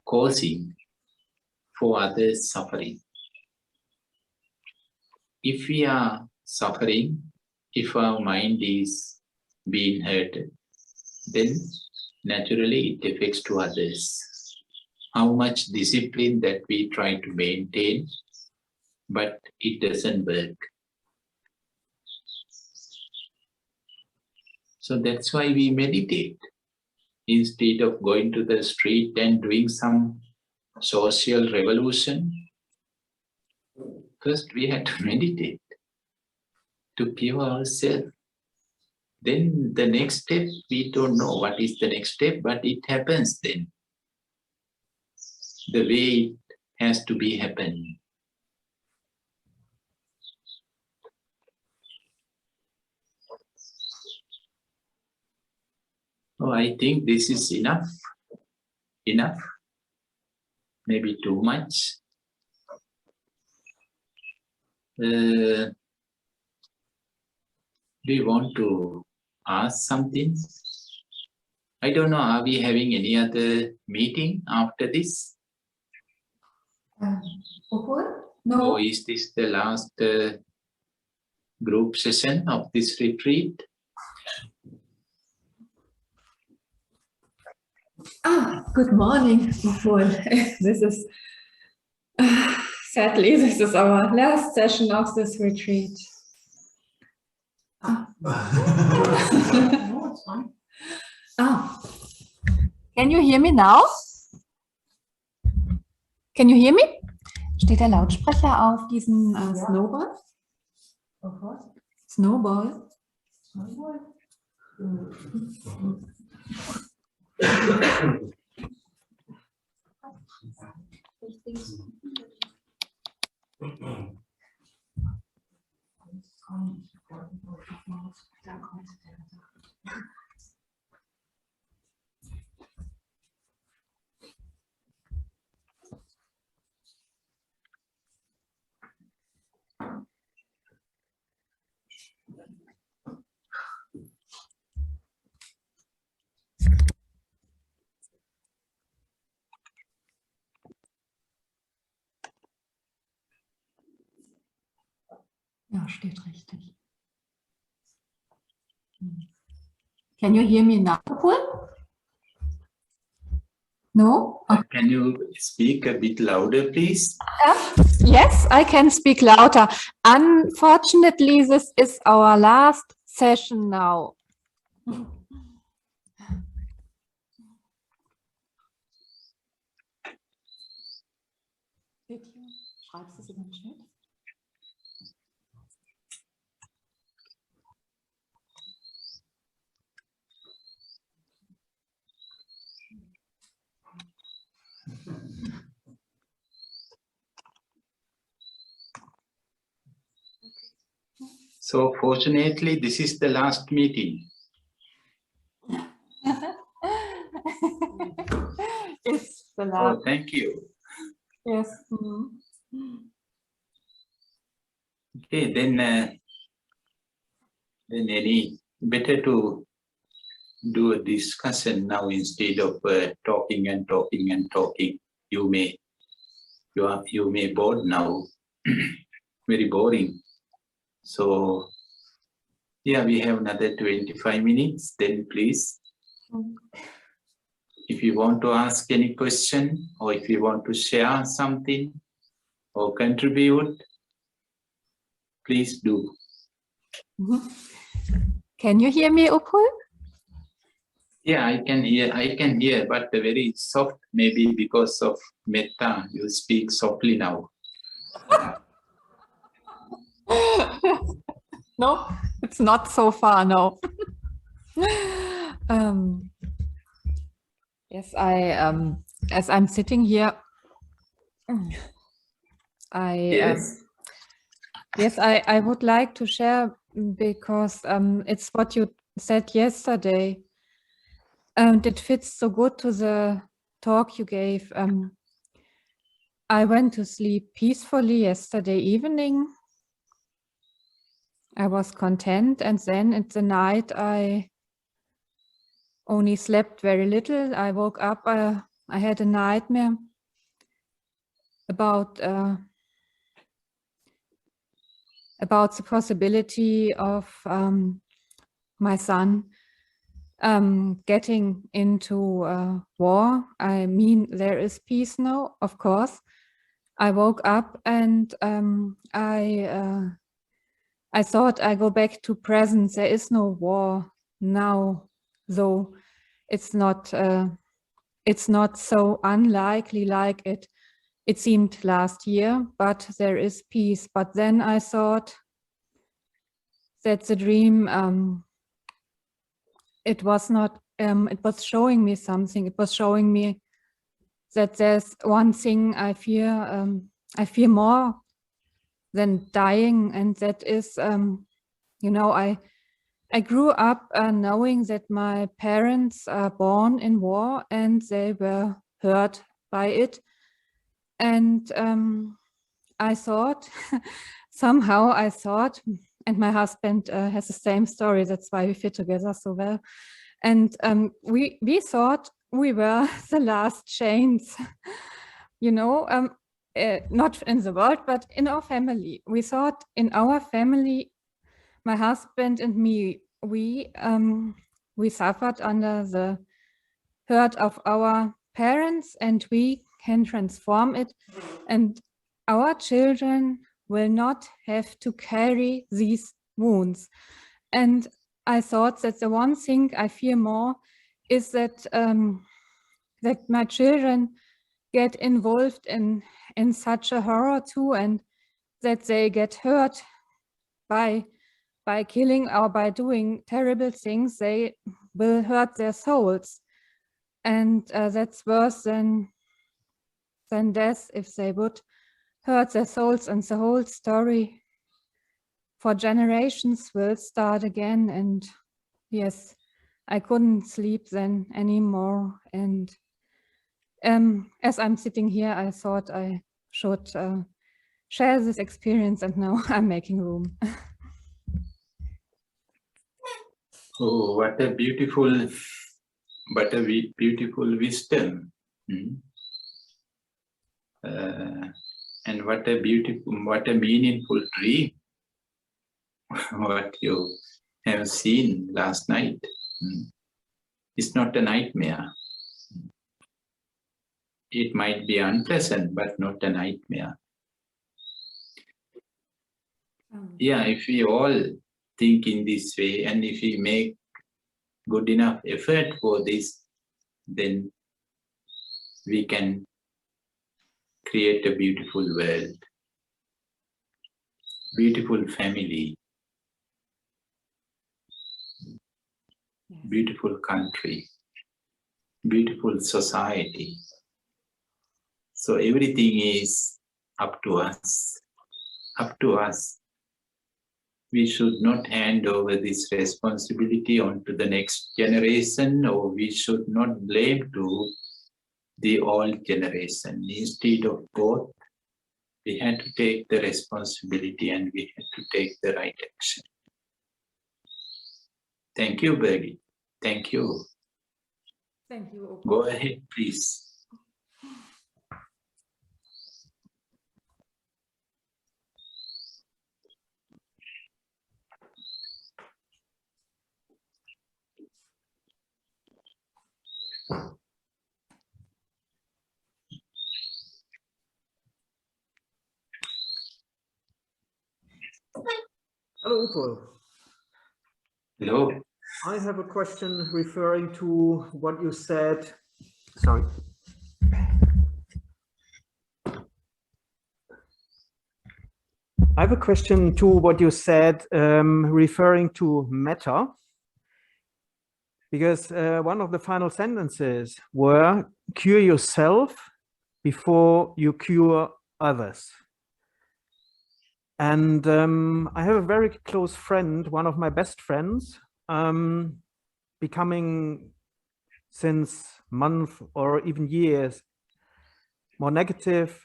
causing for others suffering. If we are suffering, if our mind is being hurt, then naturally it affects to others. How much discipline that we try to maintain, but it doesn't work. So that's why we meditate. Instead of going to the street and doing some social revolution, first we have to meditate to give ourselves. Then the next step, we don't know what is the next step, but it happens then. The way it has to be happening. Oh, I think this is enough. Enough. Maybe too much. Do you want to ask something? I don't know, are we having any other meeting after this? No. Or is this the last group session of this retreat? Good morning, Ufol. This is, sadly, this is our last session of this retreat. Can you hear me now? Can you hear me? Steht der Lautsprecher auf diesem Snowball? Snowball? Ja, steht richtig. Can you hear me now, Paul? No? Okay. Can you speak a bit louder, please? Yes, I can speak louder. Unfortunately, this is our last session now. Schreibst du es über den Schnitt? So fortunately, this is the last meeting. It's the last. Oh, thank you. Yes. Okay, then any better to do a discussion now instead of talking and talking and talking. You may bored now. Very boring. So yeah, we have another 25 minutes. Then please, if you want to ask any question or if you want to share something or contribute, please do. Can you hear me, Upul? Yeah, I can hear, but very soft, maybe because of metta, you speak softly now. No, it's not so far, no. Yes, as I'm sitting here, I would like to share because it's what you said yesterday. It fits so good to the talk you gave. I went to sleep peacefully yesterday evening. I was content, and then at the night I only slept very little. I woke up, I had a nightmare about the possibility of my son getting into war. I mean, there is peace now, of course. I woke up and I thought I go back to present. There is no war now, though it's not so unlikely like it seemed last year, but there is peace. But then I thought that the dream, it was not, it was showing me something. It was showing me that there's one thing I fear more than dying, and that is, you know, I grew up knowing that my parents are born in war and they were hurt by it. And I thought, somehow I thought, and my husband has the same story, that's why we fit together so well. And we thought we were the last chains, you know, not in the world, but in our family. We thought in our family, my husband and me, we suffered under the hurt of our parents, and we can transform it, and our children will not have to carry these wounds. And I thought that the one thing I fear more is that that my children get involved in such a horror too, and that they get hurt by killing or by doing terrible things. They will hurt their souls, and that's worse than death if they would hurt their souls, and the whole story for generations will start again. And yes, I couldn't sleep then anymore. And as I'm sitting here, I thought I should share this experience, and now I'm making room. Oh, what a beautiful wisdom. And what a meaningful dream. What you have seen last night. It's not a nightmare. It might be unpleasant, but not a nightmare. Yeah, if we all think in this way, and if we make good enough effort for this, then we can create a beautiful world, beautiful family, beautiful country, beautiful society. So everything is up to us. Up to us. We should not hand over this responsibility onto the next generation, or we should not blame to the old generation. Instead of both, we had to take the responsibility and we had to take the right action. Thank you, Birgit. Thank you. Thank you. Go ahead, please. Hello, Upal. Hello. I have a question referring to what you said. Sorry. I have a question to what you said referring to metta, because one of the final sentences were cure yourself before you cure others. And I have a very close friend, one of my best friends, becoming since months or even years more negative,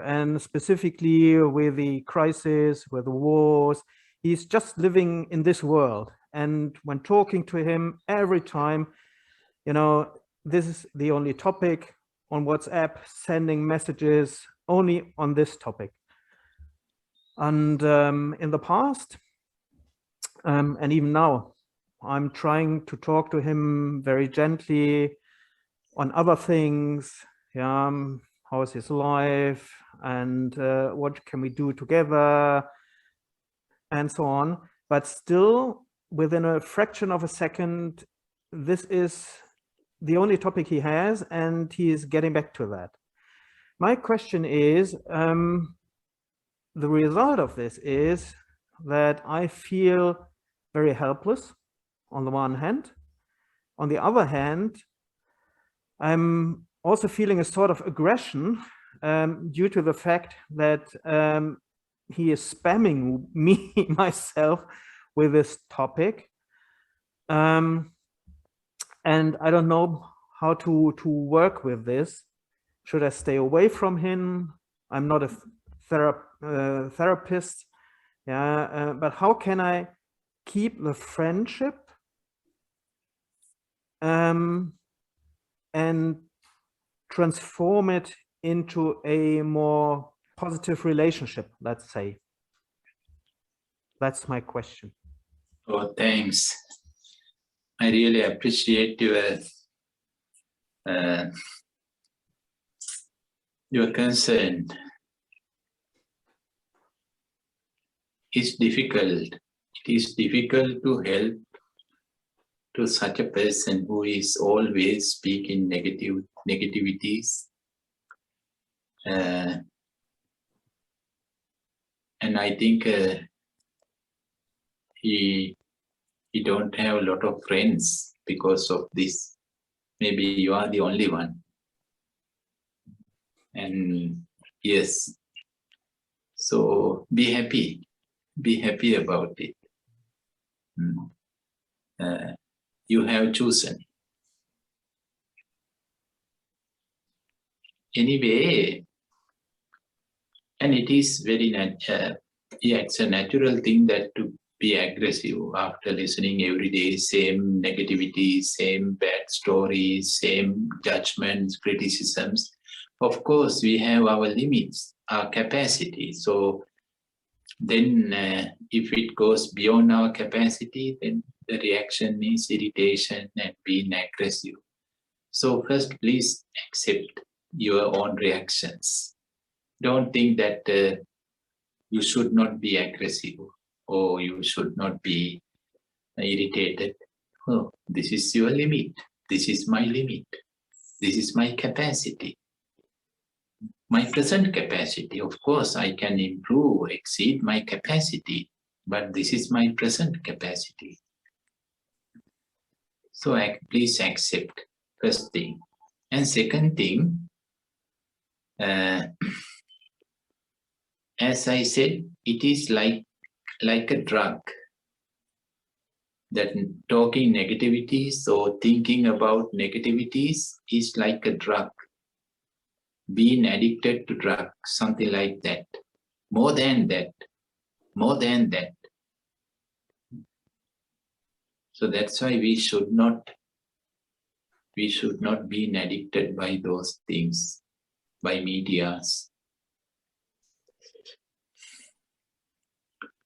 and specifically with the crisis, with the wars, he's just living in this world. And when talking to him every time, you know, this is the only topic on WhatsApp, sending messages only on this topic. And in the past, and even now, I'm trying to talk to him very gently on other things. How is his life, and what can we do together, and so on. But still, within a fraction of a second, this is the only topic he has, and he is getting back to that. My question is, the result of this is that I feel very helpless on the one hand. On the other hand, I'm also feeling a sort of aggression due to the fact that he is spamming me, myself, with this topic. And I don't know how to work with this. Should I stay away from him? I'm not a therapist. But how can I keep the friendship and transform it into a more positive relationship, let's say? That's my question. Oh, thanks. I really appreciate your concern. It's difficult. It is difficult to help to such a person who is always speaking negativities. And I think he don't have a lot of friends because of this. Maybe you are the only one. And yes, so be happy about it. You have chosen. Anyway, and it is very it's a natural thing that to be aggressive after listening every day, same negativity, same bad stories, same judgments, criticisms. Of course, we have our limits, our capacity. So then if it goes beyond our capacity, then the reaction is irritation and being aggressive. So first, please accept your own reactions. Don't think that you should not be aggressive or you should not be irritated. Oh, this is your limit. This is my limit. This is my capacity. My present capacity. Of course, I can improve, exceed my capacity, but this is my present capacity. So please accept, first thing. And second thing, as I said, it is like a drug. That talking negativities or thinking about negativities is like a drug. Being addicted to drugs, something like that. More than that. So that's why we should not be addicted by those things, by medias.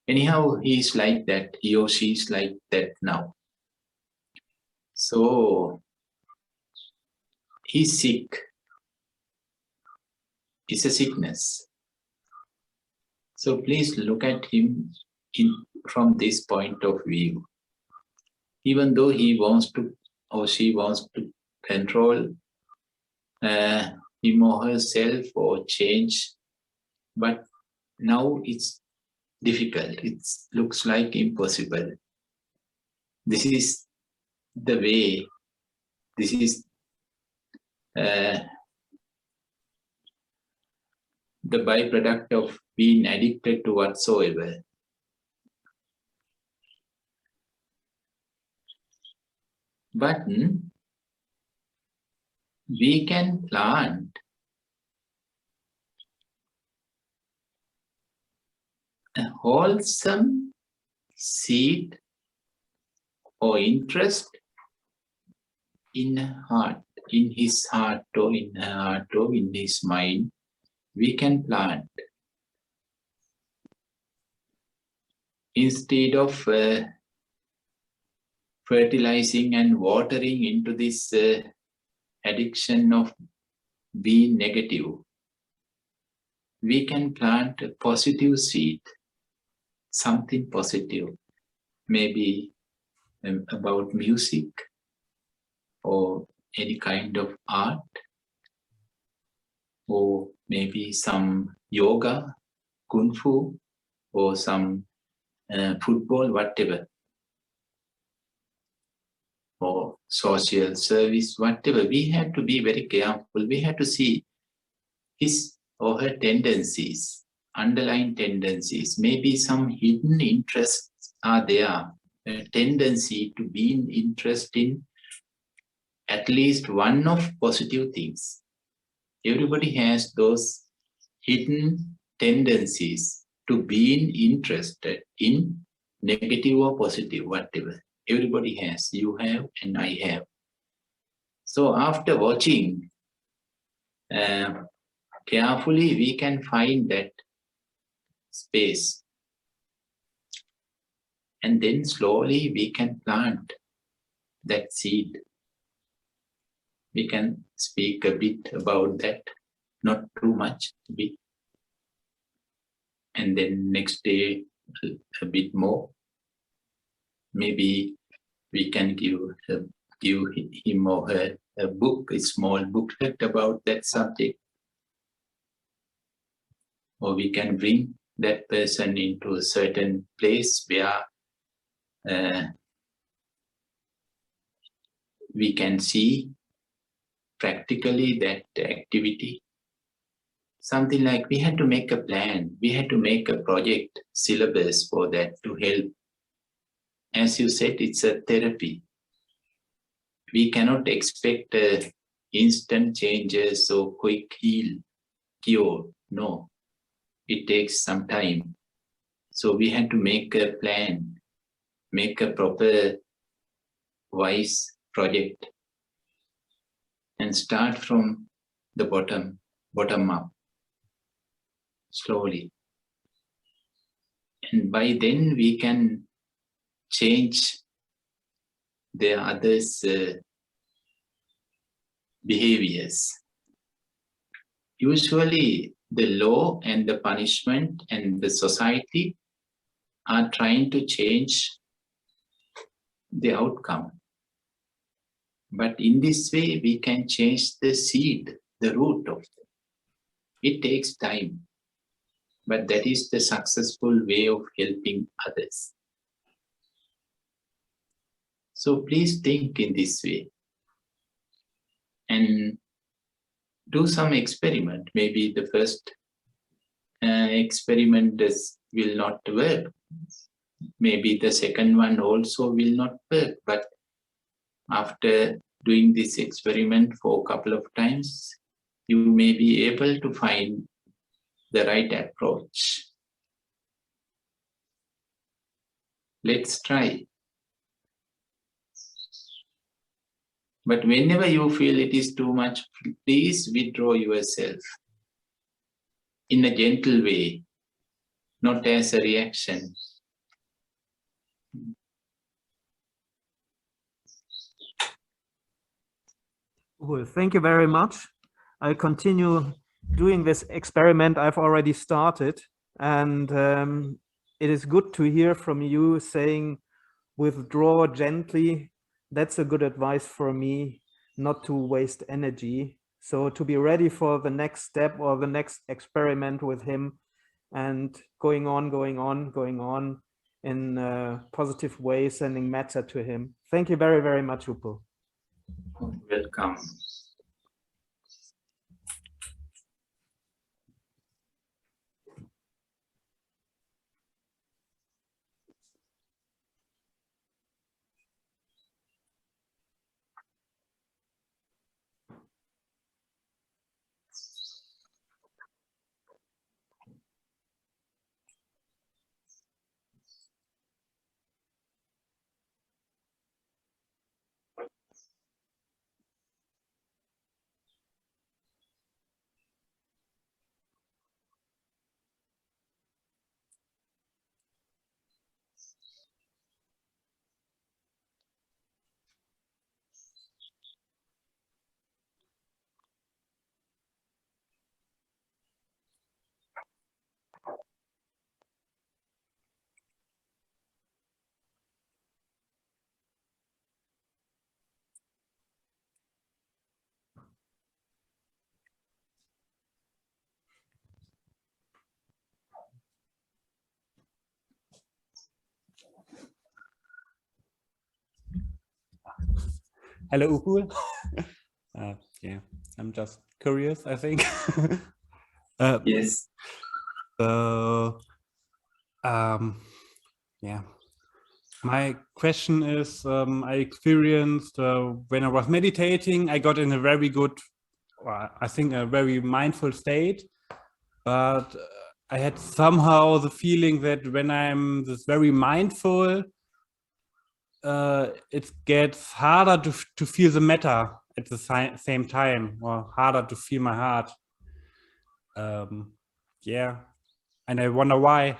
Anyhow, he is like that, he or she is like that now. So he's sick. It's a sickness. So please look at him from this point of view. Even though he wants to or she wants to control him or herself or change, but now it's difficult. It looks like impossible. This is the way, this is the byproduct of being addicted to whatsoever. But we can plant a wholesome seed or interest in a heart, in his heart or in her heart or in his mind. We can plant. Instead of fertilizing and watering into this addiction of being negative, we can plant a positive seed, something positive, maybe about music or any kind of art, or maybe some yoga, kung fu, or some football, whatever, or social service, whatever. We have to be very careful. We have to see his or her tendencies, underlying tendencies. Maybe some hidden interests are there, a tendency to be interested in at least one of positive things. Everybody has those hidden tendencies to be interested in negative or positive, whatever. Everybody has, you have and I have. So after watching carefully, we can find that space. And then slowly we can plant that seed. We can speak a bit about that, not too much, a bit. And then next day, a bit more. Maybe we can give him or her a book, a small booklet about that subject. Or we can bring that person into a certain place where we can see practically that activity. Something like we had to make a plan, we had to make a project syllabus for that to help. As you said, it's a therapy. We cannot expect instant changes or quick cure. No, it takes some time. So we had to make a plan, make a proper, wise project, and start from the bottom up, slowly. And by then we can change the others' behaviors. Usually the law and the punishment and the society are trying to change the outcome. But in this way, we can change the seed, the root of it. It takes time, but that is the successful way of helping others. So please think in this way and do some experiment. Maybe the first experiment will not work. Maybe the second one also will not work, but after doing this experiment for a couple of times, you may be able to find the right approach. Let's try. But whenever you feel it is too much, please withdraw yourself in a gentle way, not as a reaction. Well, thank you very much. I'll continue doing this experiment I've already started. And it is good to hear from you saying, withdraw gently. That's a good advice for me, not to waste energy. So to be ready for the next step or the next experiment with him, and going on in a positive way, sending metta to him. Thank you very, very much, Upal. Welcome. Hello, Upul. Yeah, I'm just curious, I think. Yes. So, yeah, my question is, I experienced when I was meditating, I got in a very good, I think a very mindful state, but I had somehow the feeling that when I'm this very mindful, it gets harder to feel the metta at the same time, or harder to feel my heart. Yeah, and I wonder why.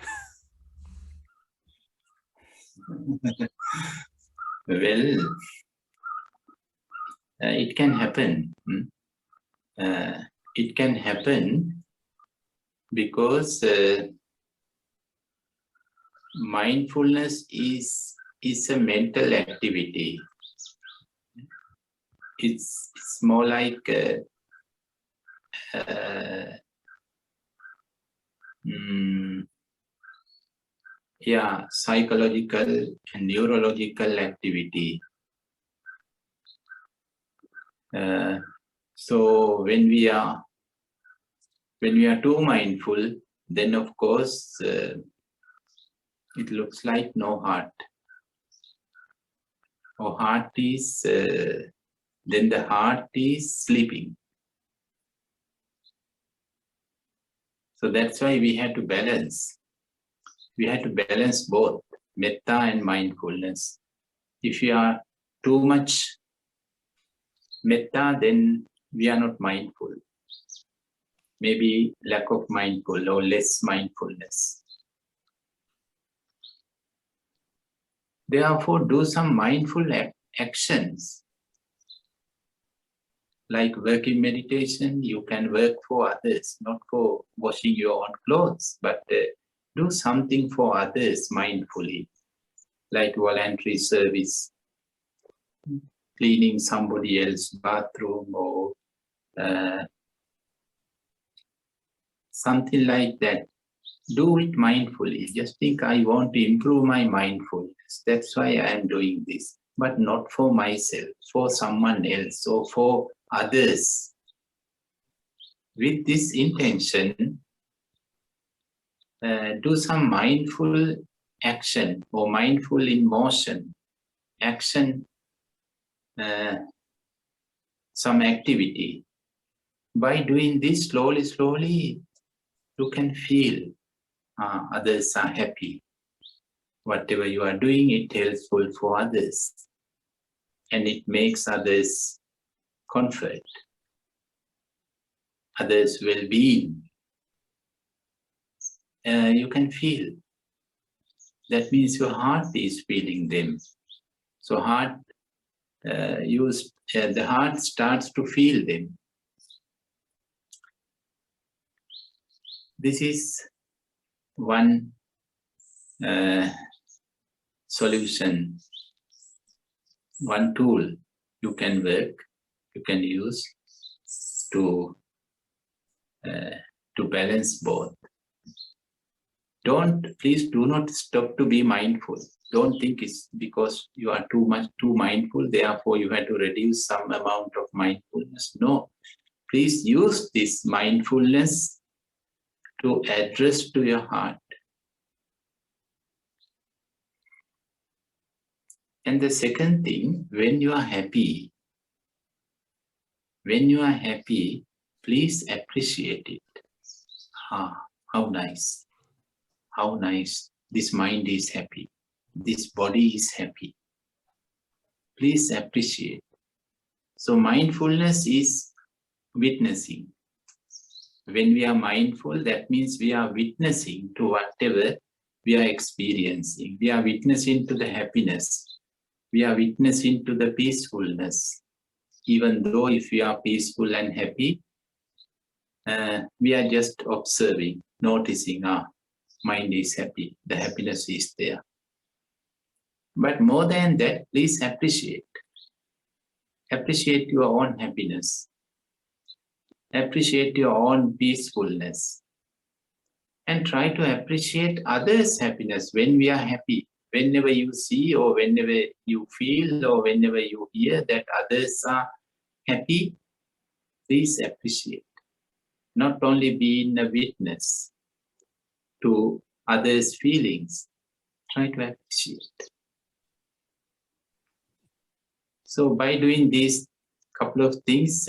Well, it can happen. It can happen because mindfulness is a mental activity. It's more like psychological and neurological activity. So when we are too mindful, then of course it looks like no heart. Or heart is then the heart is sleeping. So that's why we have to balance. We have to balance both metta and mindfulness. If you are too much metta, then we are not mindful. Maybe lack of mindful or less mindfulness. Therefore, do some mindful actions. Like working meditation, you can work for others, not for washing your own clothes, but do something for others mindfully, like voluntary service, cleaning somebody else's bathroom or something like that. Do it mindfully. Just think, I want to improve my mindfulness. That's why I am doing this, but not for myself, for someone else or for others. With this intention, do some mindful action or mindful in motion, action, some activity. By doing this slowly, you can feel others are happy. Whatever you are doing, it helpful for others. and it makes others comfort, others' well-being. You can feel. That means your heart is feeling them. So the heart starts to feel them. This is one solution, one tool you can use to balance both. Please do not stop to be mindful. Don't think it's because you are too mindful, therefore you have to reduce some amount of mindfulness. No, please use this mindfulness to address to your heart. And the second thing, when you are happy, please appreciate it. How nice. How nice. This mind is happy. This body is happy. Please appreciate. So mindfulness is witnessing. When we are mindful, that means we are witnessing to whatever we are experiencing. We are witnessing to the happiness. We are witnessing to the peacefulness. Even though if we are peaceful and happy, we are just observing, noticing, mind is happy, the happiness is there. But more than that, please appreciate. Appreciate your own happiness. Appreciate your own peacefulness. And try to appreciate others' happiness when we are happy. Whenever you see or whenever you feel or whenever you hear that others are happy, please appreciate. Not only being a witness to others' feelings, try to appreciate. So by doing these couple of things,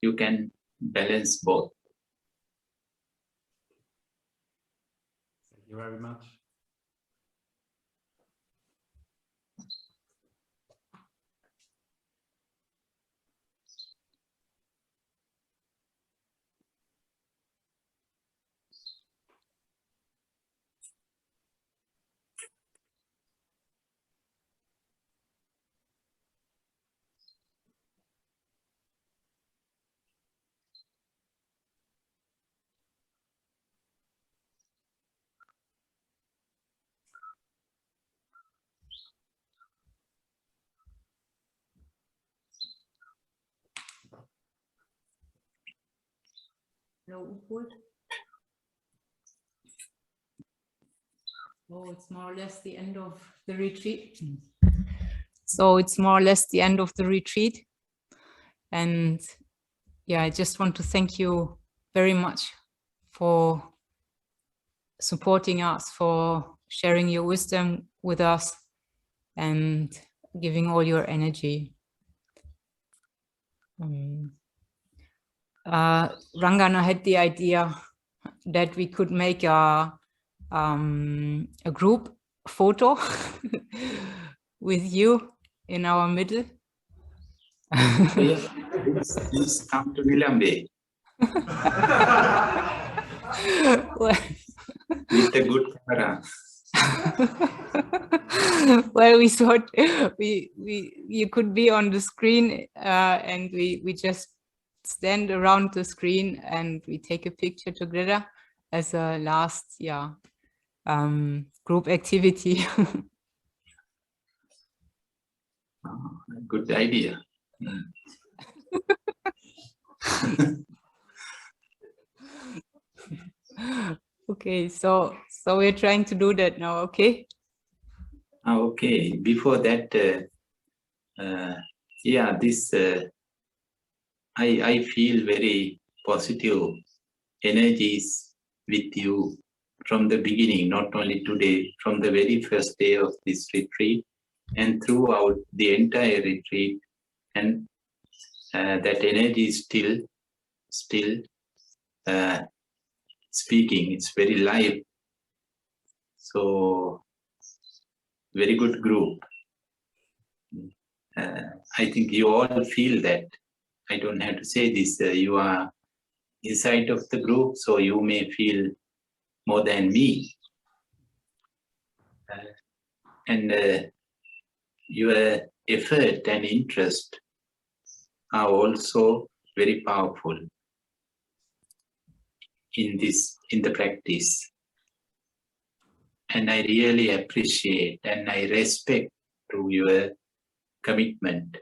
you can balance both. Thank you very much. No wood. Oh, it's more or less the end of the retreat. So it's more or less the end of the retreat. And yeah, I just want to thank you very much for supporting us, for sharing your wisdom with us and giving all your energy. Rangana had the idea that we could make a group photo with you in our middle. Please come to Nilambe. With a good camera. Well, we thought you could be on the screen and we just stand around the screen and we take a picture together as a last group activity. Good idea. Okay, so we're trying to do that now, okay? Okay, before that, I feel very positive energies with you from the beginning, not only today, from the very first day of this retreat and throughout the entire retreat. And that energy is still speaking, it's very live. So, very good group. I think you all feel that. I don't have to say this. You are inside of the group, so you may feel more than me. And your effort and interest are also very powerful in the practice. And I really appreciate and I respect to your commitment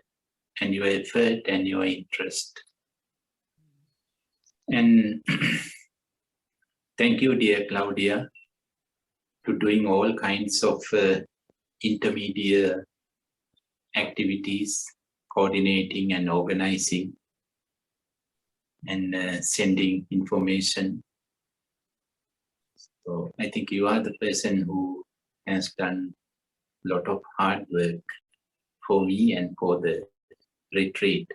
and your effort and your interest. And thank you, dear Claudia, to doing all kinds of intermediate activities, coordinating and organizing and sending information. So I think you are the person who has done a lot of hard work for me and for the retreat.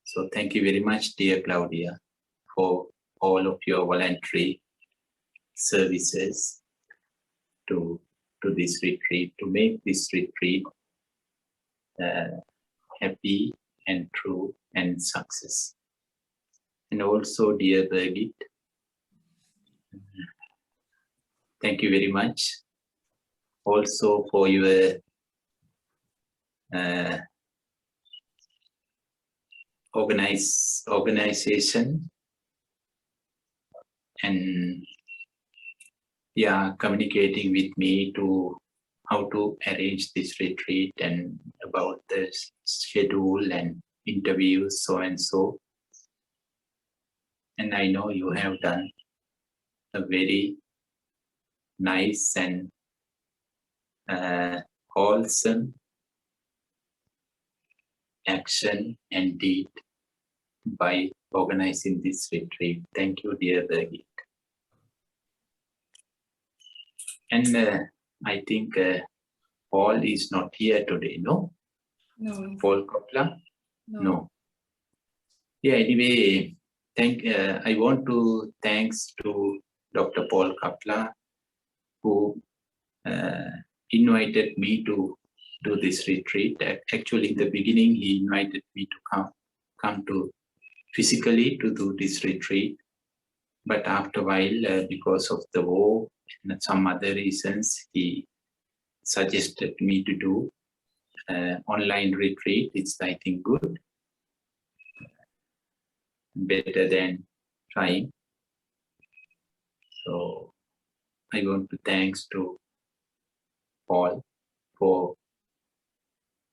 So thank you very much, dear Claudia, for all of your voluntary services to this retreat, to make this retreat happy and true and success. And also, dear Birgit, thank you very much also for your organization and communicating with me to how to arrange this retreat and about the schedule and interviews, so and so. And I know you have done a very nice and wholesome action and deed by organizing this retreat. Thank you, dear Birgit. And I think Paul is not here today, no? No. Paul Kopla? No. Yeah, anyway, I want to thanks to Dr. Paul Kapla, who invited me to do this retreat. Actually, in the beginning, he invited me to come to physically to do this retreat. But after a while, because of the war and some other reasons, he suggested me to do online retreat. It's, I think, good. Better than trying. So I want to thanks to Paul for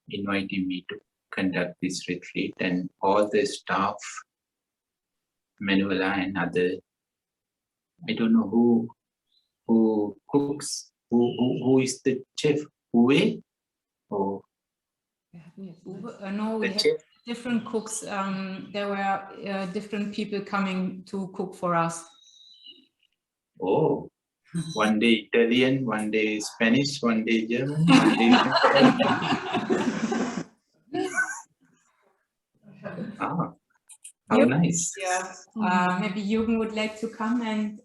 inviting me to conduct this retreat and all the staff, Manuela and other. I don't know who cooks, who is the chef, Uwe? Or No, we the had chef? different cooks. There were different people coming to cook for us. Oh, one day Italian, one day Spanish, one day German, one day Ah, how nice. Yeah, maybe Jürgen would like to come and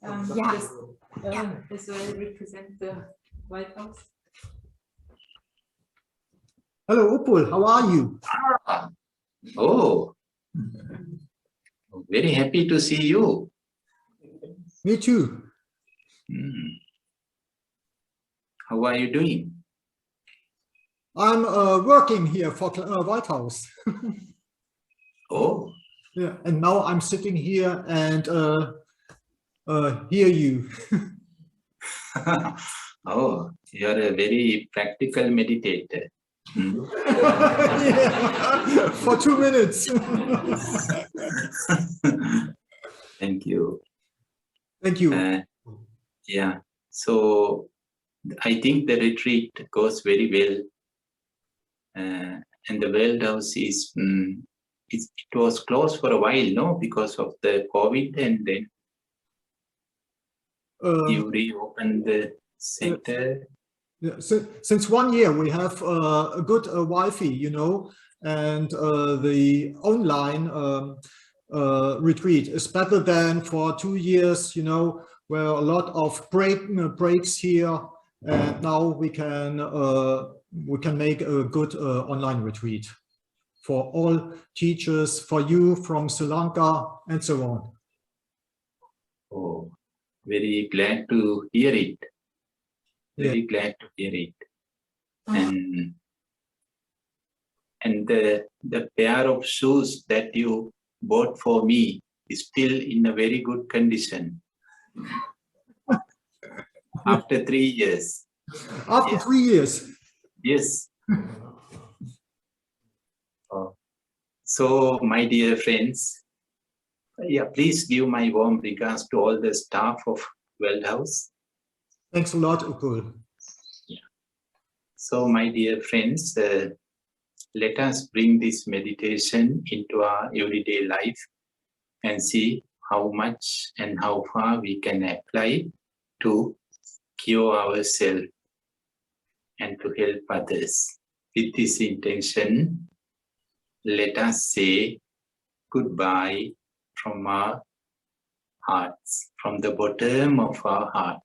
this will represent the Waldhaus. Hello, Upul, how are you? Oh, very happy to see you. Me too. How are you doing? I'm working here for Waldhaus. Oh, Yeah, and now I'm sitting here and hear you. oh, you are a very practical meditator. Yeah, for 2 minutes. Thank you. Thank you. Yeah, so I think the retreat goes very well. And the Waldhaus is, it was closed for a while, no, because of the COVID, and then you reopened the center. Yeah, since 1 year we have a good Wi-Fi, you know, and the online retreat is better than for 2 years, you know, where a lot of breaks here, and now we can make a good online retreat for all teachers, for you from Sri Lanka, and so on. Oh, very glad to hear it. Very glad to hear it. And the pair of shoes that you bought for me is still in a very good condition. After 3 years. After 3 years. Yes. So, my dear friends, please give my warm regards to all the staff of Waldhaus. Thanks a lot, Ukul. So, my dear friends, let us bring this meditation into our everyday life and see how much and how far we can apply to cure ourselves and to help others. With this intention, let us say goodbye from our hearts, from the bottom of our heart.